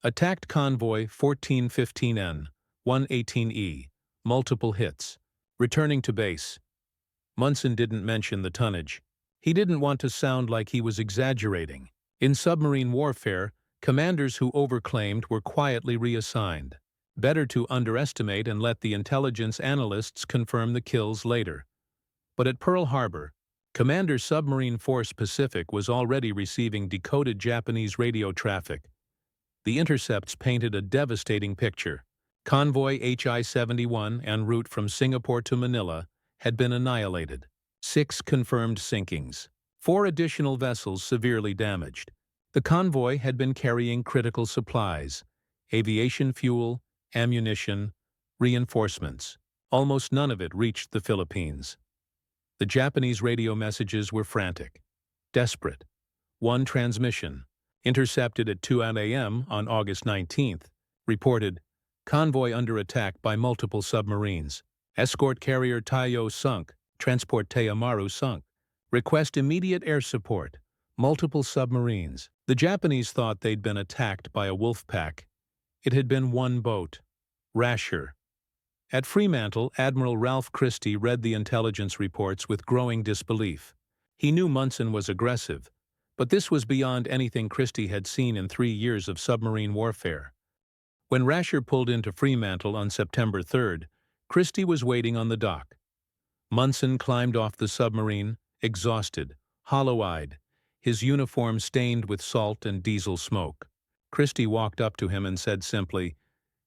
Attacked convoy 1415N, 118E, multiple hits. Returning to base. Munson didn't mention the tonnage. He didn't want to sound like he was exaggerating. In submarine warfare, commanders who overclaimed were quietly reassigned. Better to underestimate and let the intelligence analysts confirm the kills later. But at Pearl Harbor, Commander Submarine Force Pacific was already receiving decoded Japanese radio traffic. The intercepts painted a devastating picture. Convoy HI-71 en route from Singapore to Manila had been annihilated. 6 confirmed sinkings. 4 additional vessels severely damaged. The convoy had been carrying critical supplies, aviation fuel, ammunition, reinforcements. Almost none of it reached the Philippines. The Japanese radio messages were frantic, desperate. One transmission, intercepted at 2 a.m. on August 19th, reported, "Convoy under attack by multiple submarines. Escort carrier Taiyo sunk, transport Teyamaru sunk. Request immediate air support. Multiple submarines." The Japanese thought they'd been attacked by a wolf pack. It had been one boat, Rasher. At Fremantle, Admiral Ralph Christie read the intelligence reports with growing disbelief. He knew Munson was aggressive, but this was beyond anything Christie had seen in 3 years of submarine warfare. When Rasher pulled into Fremantle on September 3rd, Christie was waiting on the dock. Munson climbed off the submarine, exhausted, hollow-eyed, his uniform stained with salt and diesel smoke. Christie walked up to him and said simply,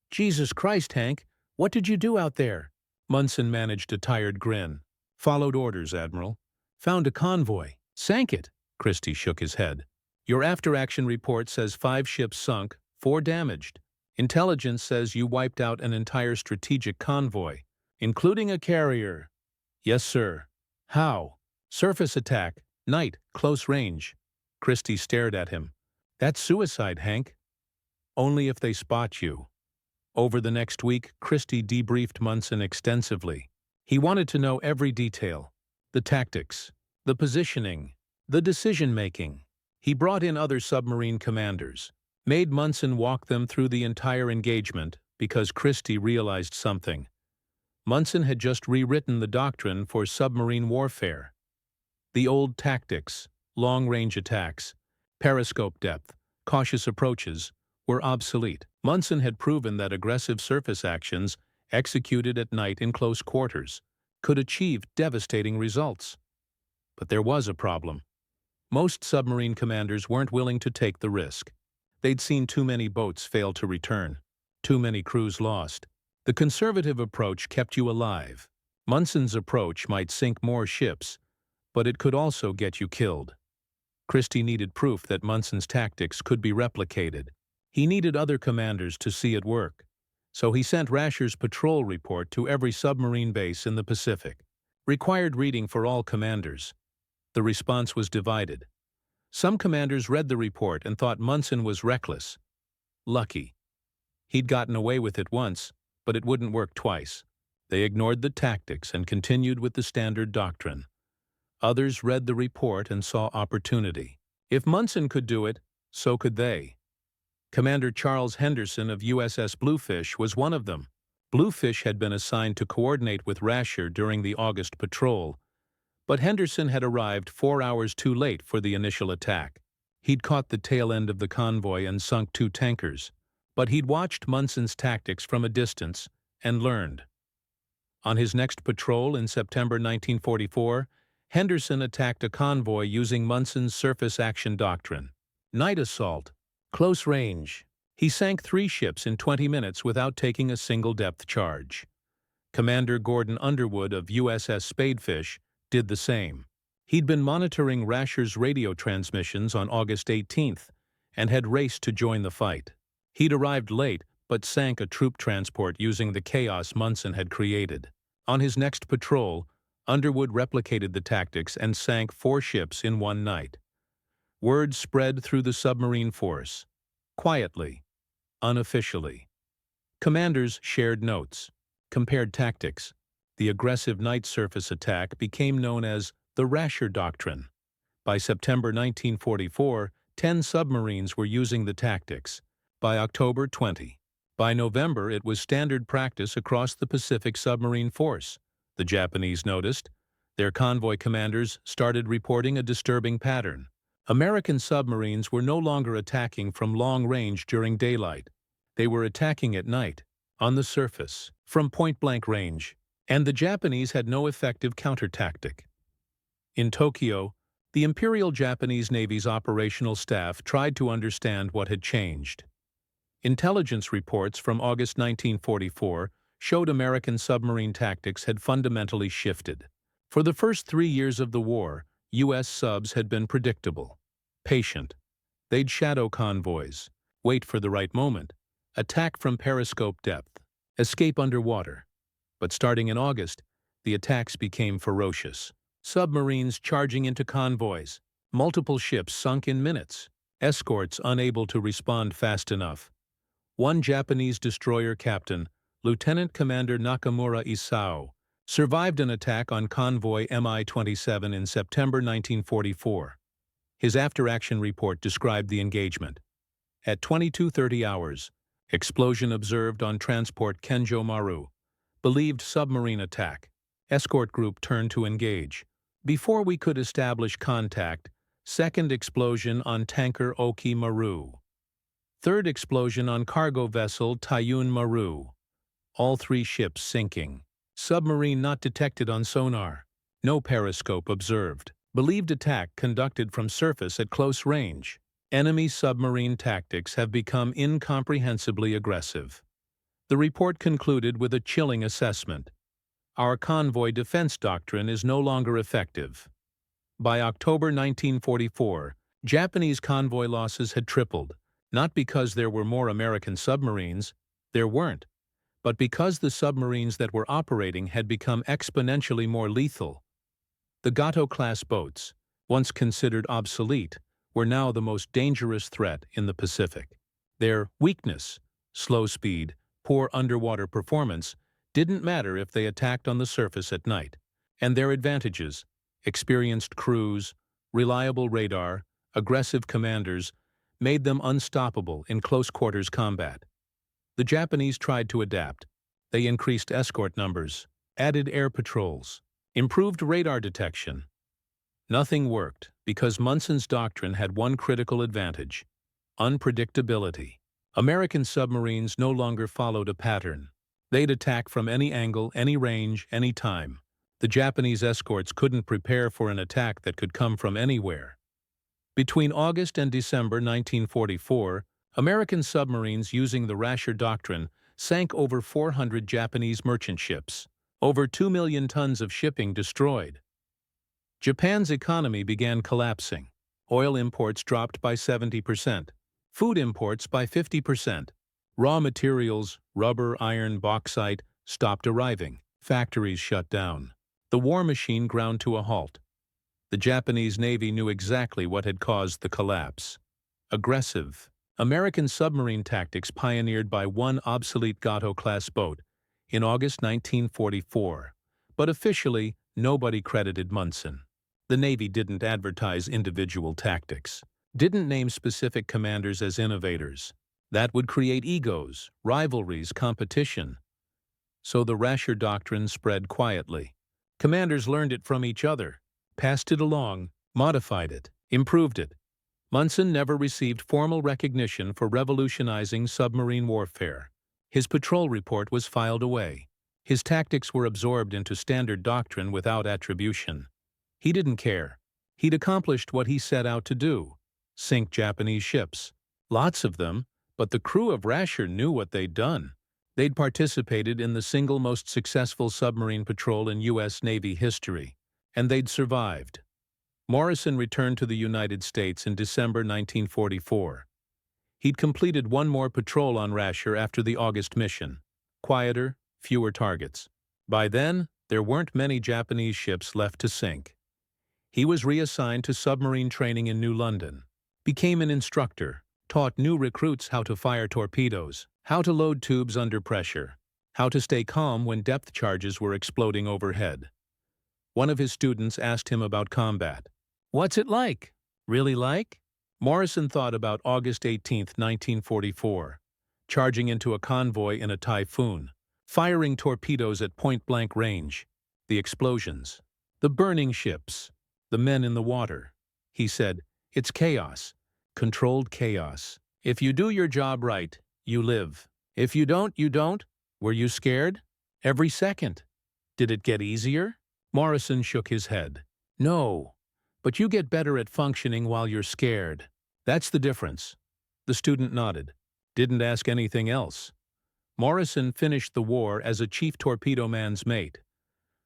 "Jesus Christ, Hank, what did you do out there?" Munson managed a tired grin. "Followed orders, Admiral. Found a convoy. Sank it." Christie shook his head. "Your after-action report says 5 ships sunk, 4 damaged. Intelligence says you wiped out an entire strategic convoy, including a carrier." "Yes, sir." "How?" "Surface attack. Night. Close range." Christie stared at him. "That's suicide, Hank." "Only if they spot you." Over the next week, Christie debriefed Munson extensively. He wanted to know every detail. The tactics. The positioning. The decision-making. He brought in other submarine commanders, made Munson walk them through the entire engagement because Christie realized something. Munson had just rewritten the doctrine for submarine warfare. The old tactics, long-range attacks, periscope depth, cautious approaches, were obsolete. Munson had proven that aggressive surface actions, executed at night in close quarters, could achieve devastating results. But there was a problem. Most submarine commanders weren't willing to take the risk. They'd seen too many boats fail to return, too many crews lost. The conservative approach kept you alive. Munson's approach might sink more ships, but it could also get you killed. Christie needed proof that Munson's tactics could be replicated. He needed other commanders to see it work. So he sent Rasher's patrol report to every submarine base in the Pacific. Required reading for all commanders. The response was divided. Some commanders read the report and thought Munson was reckless. Lucky. He'd gotten away with it once, but it wouldn't work twice. They ignored the tactics and continued with the standard doctrine. Others read the report and saw opportunity. If Munson could do it, so could they. Commander Charles Henderson of USS Bluefish was one of them. Bluefish had been assigned to coordinate with Rasher during the August patrol, but Henderson had arrived 4 hours too late for the initial attack. He'd caught the tail end of the convoy and sunk 2 tankers, but he'd watched Munson's tactics from a distance and learned. On his next patrol in September 1944, Henderson attacked a convoy using Munson's surface action doctrine. Night assault. Close range. He sank 3 ships in 20 minutes without taking a single depth charge. Commander Gordon Underwood of USS Spadefish did the same. He'd been monitoring Rasher's radio transmissions on August 18th and had raced to join the fight. He'd arrived late but sank a troop transport using the chaos Munson had created. On his next patrol, Underwood replicated the tactics and sank 4 ships in one night. Word spread through the submarine force. Quietly. Unofficially. Commanders shared notes, compared tactics. The aggressive night surface attack became known as the Rasher Doctrine. By September 1944, 10 submarines were using the tactics. By October, 20. By November, it was standard practice across the Pacific submarine force. The Japanese noticed. Their convoy commanders started reporting a disturbing pattern. American submarines were no longer attacking from long range during daylight. They were attacking at night, on the surface, from point-blank range. And the Japanese had no effective counter-tactic. In Tokyo, the Imperial Japanese Navy's operational staff tried to understand what had changed. Intelligence reports from August 1944 showed American submarine tactics had fundamentally shifted. For the first 3 years of the war, U.S. subs had been predictable, patient. They'd shadow convoys, wait for the right moment, attack from periscope depth, escape underwater. But starting in August, the attacks became ferocious. Submarines charging into convoys, multiple ships sunk in minutes, escorts unable to respond fast enough. One Japanese destroyer captain, Lieutenant Commander Nakamura Isao, survived an attack on convoy Mi-27 in September 1944. His after-action report described the engagement. At 22:30 hours, explosion observed on transport Kenjo Maru. Believed submarine attack. Escort group turned to engage. Before we could establish contact, second explosion on tanker Oki Maru. Third explosion on cargo vessel Typhoon Maru. All 3 ships sinking. Submarine not detected on sonar. No periscope observed. Believed attack conducted from surface at close range. Enemy submarine tactics have become incomprehensibly aggressive. The report concluded with a chilling assessment. Our convoy defense doctrine is no longer effective. By October 1944, Japanese convoy losses had tripled, not because there were more American submarines, there weren't, but because the submarines that were operating had become exponentially more lethal. The Gato-class boats, once considered obsolete, were now the most dangerous threat in the Pacific. Their weakness, slow speed, poor underwater performance, didn't matter if they attacked on the surface at night. And their advantages, experienced crews, reliable radar, aggressive commanders made them unstoppable in close-quarters combat. The Japanese tried to adapt. They increased escort numbers, added air patrols, improved radar detection. Nothing worked because Munson's doctrine had one critical advantage: unpredictability. American submarines no longer followed a pattern. They'd attack from any angle, any range, any time. The Japanese escorts couldn't prepare for an attack that could come from anywhere. Between August and December 1944, American submarines using the Rasher Doctrine sank over 400 Japanese merchant ships, over 2 million tons of shipping destroyed. Japan's economy began collapsing. Oil imports dropped by 70%, food imports by 50%. Raw materials, rubber, iron, bauxite, stopped arriving. Factories shut down. The war machine ground to a halt. The Japanese Navy knew exactly what had caused the collapse: aggressive American submarine tactics pioneered by one obsolete Gato-class boat in August 1944. But officially, nobody credited Munson. The Navy didn't advertise individual tactics, didn't name specific commanders as innovators. That would create egos, rivalries, competition. So the Rasher Doctrine spread quietly. Commanders learned it from each other, passed it along, modified it, improved it. Munson never received formal recognition for revolutionizing submarine warfare. His patrol report was filed away. His tactics were absorbed into standard doctrine without attribution. He didn't care. He'd accomplished what he set out to do: sink Japanese ships. Lots of them, but the crew of Rasher knew what they'd done. They'd participated in the single most successful submarine patrol in U.S. Navy history, and they'd survived. Morrison returned to the United States in December 1944. He'd completed one more patrol on Rasher after the August mission. Quieter, fewer targets. By then, there weren't many Japanese ships left to sink. He was reassigned to submarine training in New London, became an instructor, taught new recruits how to fire torpedoes, how to load tubes under pressure, how to stay calm when depth charges were exploding overhead. One of his students asked him about combat. "What's it like? Really like?" Morrison thought about August 18, 1944, charging into a convoy in a typhoon, firing torpedoes at point-blank range, the explosions, the burning ships, the men in the water. He said, "It's chaos, controlled chaos. If you do your job right, you live. If you don't, you don't." Were you scared? Every second. Did it get easier? Morrison shook his head. "No, but you get better at functioning while you're scared. That's the difference." The student nodded, didn't ask anything else. Morrison finished the war as a chief torpedo man's mate,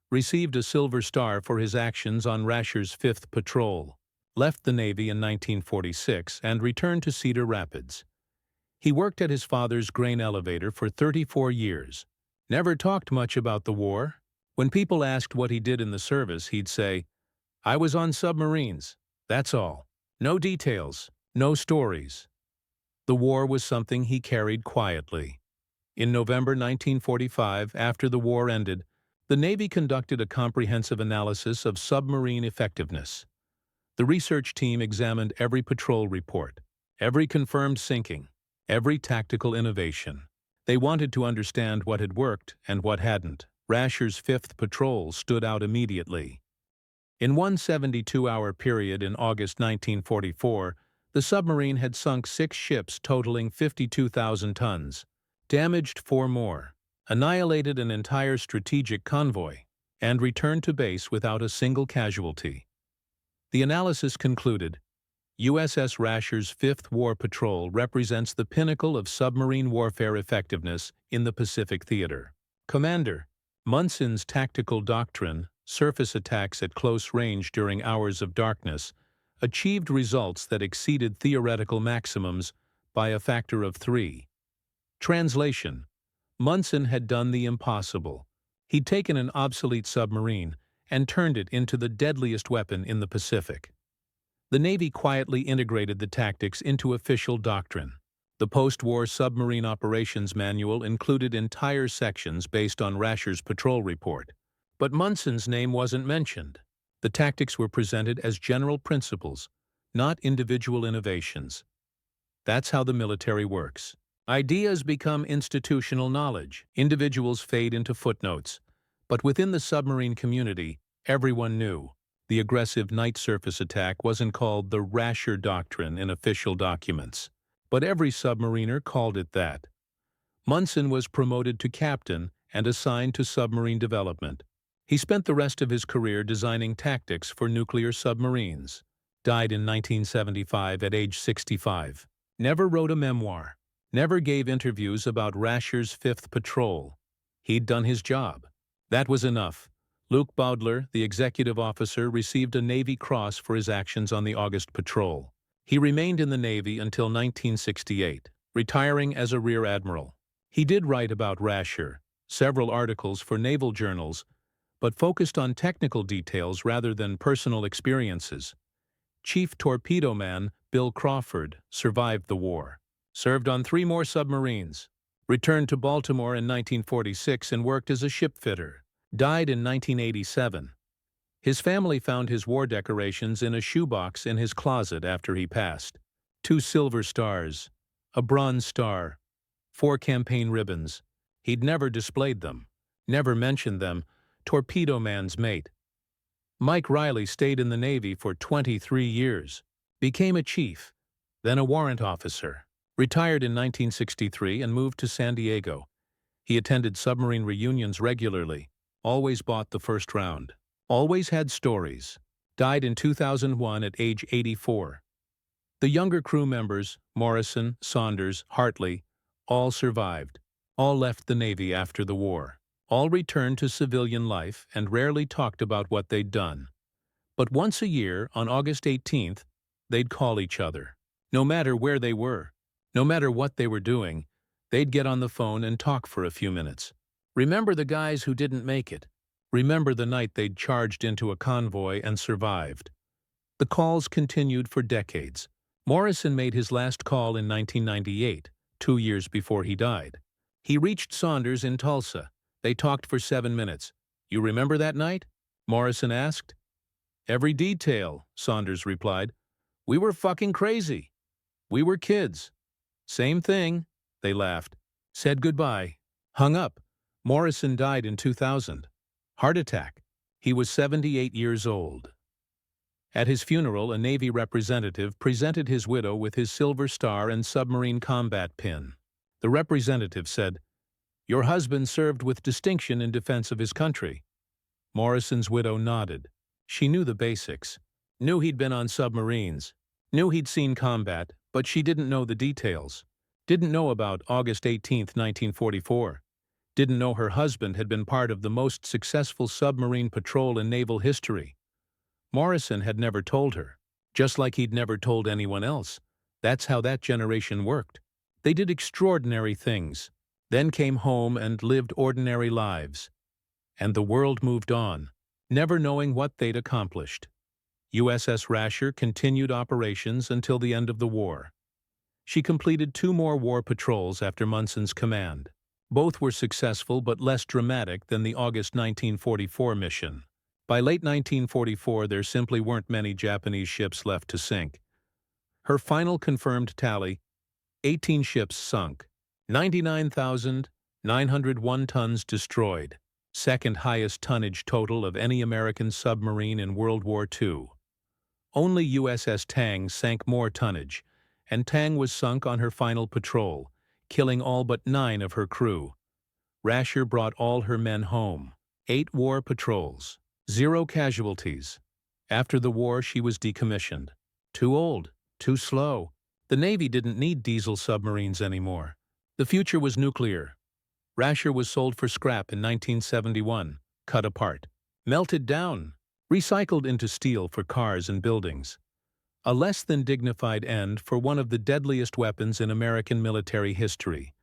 received a Silver Star for his actions on Rasher's 5th Patrol, left the Navy in 1946, and returned to Cedar Rapids. He worked at his father's grain elevator for 34 years. Never talked much about the war. When people asked what he did in the service, he'd say, "I was on submarines. That's all. No details, no stories." The war was something he carried quietly. In November 1945, after the war ended, the Navy conducted a comprehensive analysis of submarine effectiveness. The research team examined every patrol report, every confirmed sinking, every tactical innovation. They wanted to understand what had worked and what hadn't. Rasher's 5th Patrol stood out immediately. In one 72-hour period in August 1944, the submarine had sunk 6 ships totaling 52,000 tons, damaged 4 more, annihilated an entire strategic convoy, and returned to base without a single casualty. The analysis concluded, USS Rasher's 5th War Patrol represents the pinnacle of submarine warfare effectiveness in the Pacific Theater. Commander Munson's tactical doctrine, surface attacks at close range during hours of darkness, achieved results that exceeded theoretical maximums by a factor of 3. Translation: Munson had done the impossible. He'd taken an obsolete submarine and turned it into the deadliest weapon in the Pacific. The Navy quietly integrated the tactics into official doctrine. The post-war Submarine Operations Manual included entire sections based on Rasher's patrol report. But Munson's name wasn't mentioned. The tactics were presented as general principles, not individual innovations. That's how the military works. Ideas become institutional knowledge. Individuals fade into footnotes. But within the submarine community, everyone knew. The aggressive night surface attack wasn't called the Rasher Doctrine in official documents. But every submariner called it that. Munson was promoted to captain and assigned to submarine development. He spent the rest of his career designing tactics for nuclear submarines. Died in 1975 at age 65. Never wrote a memoir. Never gave interviews about Rasher's Fifth Patrol. He'd done his job. That was enough. Luke Bowdler, the executive officer, received a Navy Cross for his actions on the August Patrol. He remained in the Navy until 1968, retiring as a rear admiral. He did write about Rasher, several articles for naval journals, but focused on technical details rather than personal experiences. Chief torpedo man Bill Crawford survived the war, served on 3 more submarines, returned to Baltimore in 1946 and worked as a shipfitter. Died in 1987. His family found his war decorations in a shoebox in his closet after he passed. 2 silver stars, a bronze star, 4 campaign ribbons. He'd never displayed them, never mentioned them. Torpedo man's mate. Mike Riley stayed in the Navy for 23 years, became a chief, then a warrant officer, retired in 1963 and moved to San Diego. He attended submarine reunions regularly, always bought the first round, always had stories. Died in 2001 at age 84. The younger crew members, Morrison, Saunders, Hartley, all survived. All left the Navy after the war. All returned to civilian life and rarely talked about what they'd done. But once a year, on August 18th, they'd call each other. No matter where they were, no matter what they were doing, they'd get on the phone and talk for a few minutes. Remember the guys who didn't make it. Remember the night they'd charged into a convoy and survived. The calls continued for decades. Morrison made his last call in 1998, 2 years before he died. He reached Saunders in Tulsa. They talked for 7 minutes. "You remember that night?" Morrison asked. "Every detail," Saunders replied. "We were fucking crazy. We were kids." "Same thing." They laughed. Said goodbye. Hung up. Morrison died in 2000. Heart attack. He was 78 years old. At his funeral, a Navy representative presented his widow with his Silver Star and submarine combat pin. The representative said, "Your husband served with distinction in defense of his country." Morrison's widow nodded. She knew the basics, knew he'd been on submarines, knew he'd seen combat, but she didn't know the details. Didn't know about August 18, 1944. Didn't know her husband had been part of the most successful submarine patrol in naval history. Morrison had never told her, just like he'd never told anyone else. That's how that generation worked. They did extraordinary things, then came home and lived ordinary lives. And the world moved on, never knowing what they'd accomplished. USS Rasher continued operations until the end of the war. She completed 2 more war patrols after Munson's command. Both were successful but less dramatic than the August 1944 mission. By late 1944, there simply weren't many Japanese ships left to sink. Her final confirmed tally: 18 ships sunk, 99,901 tons destroyed, second highest tonnage total of any American submarine in World War II. Only USS Tang sank more tonnage, and Tang was sunk on her final patrol, killing all but 9 of her crew. Rasher brought all her men home. 8 war patrols. 0 casualties. After the war, she was decommissioned. Too old, too slow. The Navy didn't need diesel submarines anymore. The future was nuclear. Rasher was sold for scrap in 1971, cut apart, melted down, recycled into steel for cars and buildings. A less than dignified end for one of the deadliest weapons in American military history.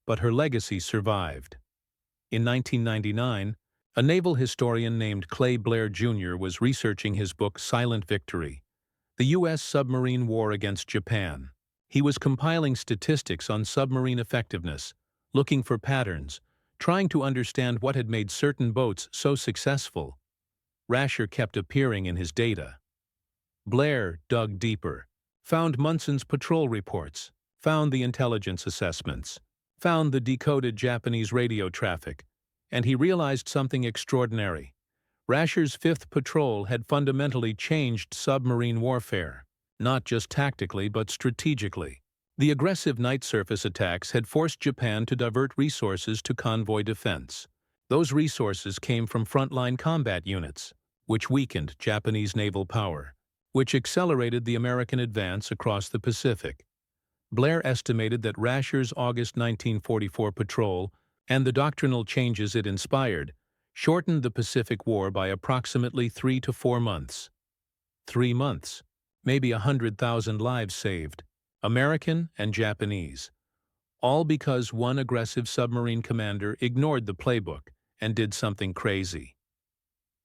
But her legacy survived. In 1999, a naval historian named Clay Blair Jr. was researching his book Silent Victory, the U.S. Submarine War Against Japan. He was compiling statistics on submarine effectiveness, looking for patterns, trying to understand what had made certain boats so successful. Rasher kept appearing in his data. Blair dug deeper, found Munson's patrol reports, found the intelligence assessments, found the decoded Japanese radio traffic, and he realized something extraordinary. Rasher's 5th Patrol had fundamentally changed submarine warfare, not just tactically but strategically. The aggressive night surface attacks had forced Japan to divert resources to convoy defense. Those resources came from frontline combat units, which weakened Japanese naval power, which accelerated the American advance across the Pacific. Blair estimated that Rasher's August 1944 patrol and the doctrinal changes it inspired shortened the Pacific War by approximately 3 to 4 months. 3 months, maybe 100,000 lives saved, American and Japanese, all because one aggressive submarine commander ignored the playbook and did something crazy.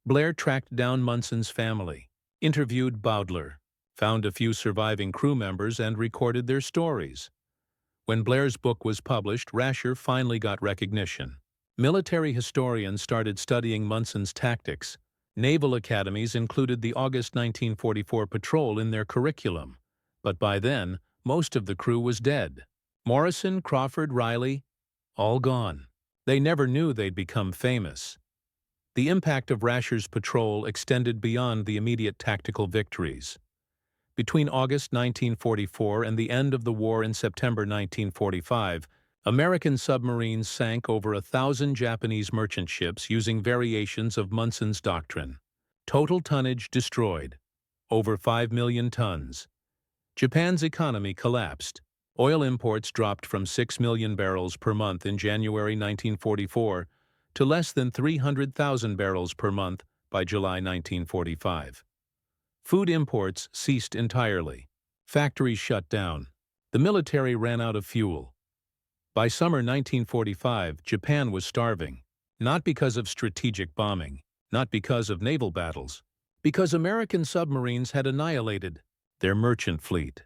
Blair tracked down Munson's family, interviewed Bowdler, found a few surviving crew members and recorded their stories. When Blair's book was published, Rasher finally got recognition. Military historians started studying Munson's tactics. Naval academies included the August 1944 patrol in their curriculum, but by then, most of the crew was dead. Morrison, Crawford, Riley, all gone. They never knew they'd become famous. The impact of Rasher's patrol extended beyond the immediate tactical victories. Between August 1944 and the end of the war in September 1945, American submarines sank over 1,000 Japanese merchant ships using variations of Munson's doctrine. Total tonnage destroyed, over 5 million tons. Japan's economy collapsed. Oil imports dropped from 6 million barrels per month in January 1944 to less than 300,000 barrels per month by July 1945. Food imports ceased entirely. Factories shut down. The military ran out of fuel. By summer 1945, Japan was starving, not because of strategic bombing, not because of naval battles, because American submarines had annihilated their merchant fleet.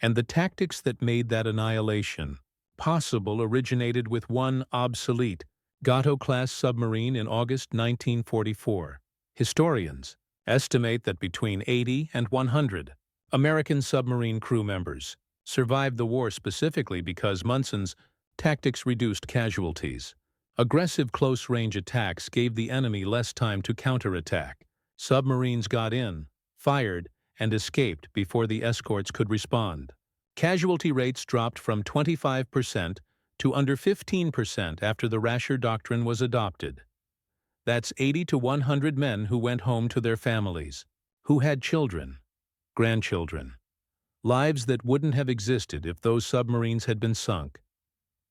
And the tactics that made that annihilation possible originated with one obsolete Gato-class submarine in August 1944. Historians estimate that between 80 and 100 American submarine crew members survived the war specifically because Munson's tactics reduced casualties. Aggressive close-range attacks gave the enemy less time to counterattack. Submarines got in, fired, and escaped before the escorts could respond. Casualty rates dropped from 25% to under 15% after the Rasher Doctrine was adopted. That's 80 to 100 men who went home to their families, who had children, grandchildren, lives that wouldn't have existed if those submarines had been sunk.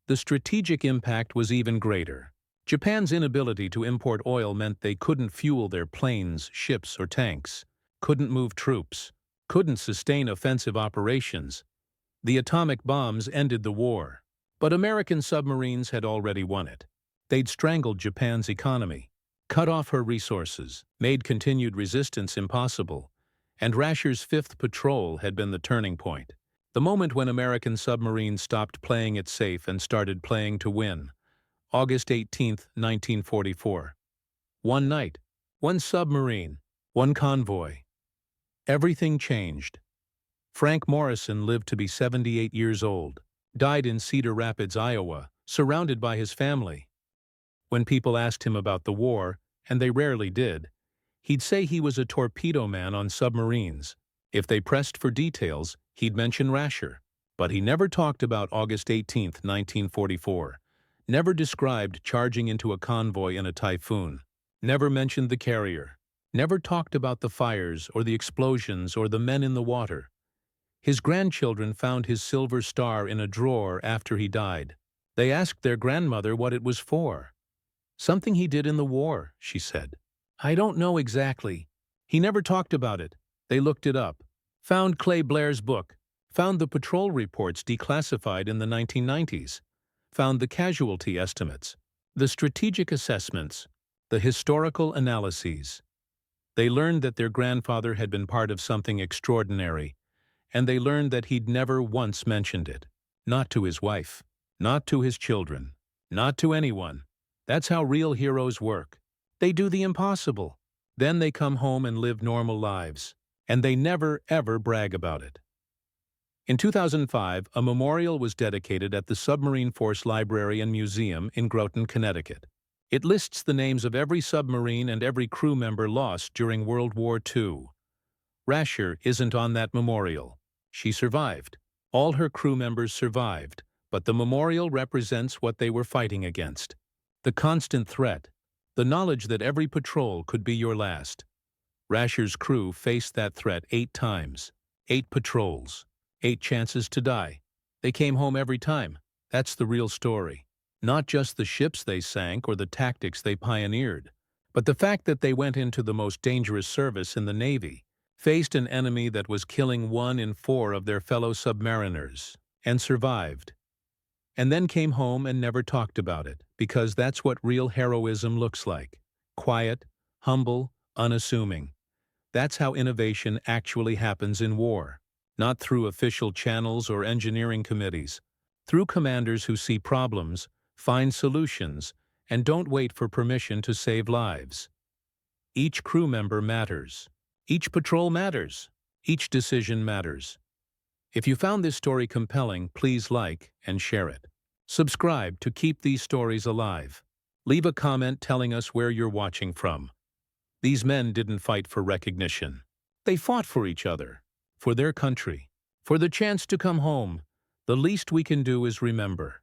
The strategic impact was even greater. Japan's inability to import oil meant they couldn't fuel their planes, ships, or tanks, couldn't move troops, couldn't sustain offensive operations. The atomic bombs ended the war. But American submarines had already won it. They'd strangled Japan's economy, cut off her resources, made continued resistance impossible, and Rasher's 5th Patrol had been the turning point. The moment when American submarines stopped playing it safe and started playing to win. August 18, 1944. One night, one submarine, one convoy. Everything changed. Frank Morrison lived to be 78 years old, died in Cedar Rapids, Iowa, surrounded by his family. When people asked him about the war, and they rarely did, he'd say he was a torpedo man on submarines. If they pressed for details, he'd mention Rasher. But he never talked about August 18, 1944, never described charging into a convoy in a typhoon, never mentioned the carrier, never talked about the fires or the explosions or the men in the water. His grandchildren found his silver star in a drawer after he died. They asked their grandmother what it was for. "Something he did in the war," she said. "I don't know exactly. He never talked about it." They looked it up, found Clay Blair's book, found the patrol reports declassified in the 1990s, found the casualty estimates, the strategic assessments, the historical analyses. They learned that their grandfather had been part of something extraordinary, and they learned that he'd never once mentioned it. Not to his wife, not to his children, not to anyone. That's how real heroes work. They do the impossible. Then they come home and live normal lives. And they never, ever brag about it. In 2005, a memorial was dedicated at the Submarine Force Library and Museum in Groton, Connecticut. It lists the names of every submarine and every crew member lost during World War II. Rasher isn't on that memorial. She survived. All her crew members survived, but the memorial represents what they were fighting against. The constant threat, the knowledge that every patrol could be your last. Rasher's crew faced that threat 8 times, 8 patrols, 8 chances to die. They came home every time. That's the real story. Not just the ships they sank or the tactics they pioneered, but the fact that they went into the most dangerous service in the Navy, faced an enemy that was killing 1 in 4 of their fellow submariners, and survived. And then came home and never talked about it, because that's what real heroism looks like. Quiet, humble, unassuming. That's how innovation actually happens in war. Not through official channels or engineering committees. Through commanders who see problems, find solutions, and don't wait for permission to save lives. Each crew member matters. Each patrol matters. Each decision matters. If you found this story compelling, please like and share it. Subscribe to keep these stories alive. Leave a comment telling us where you're watching from. These men didn't fight for recognition. They fought for each other, for their country, for the chance to come home. The least we can do is remember.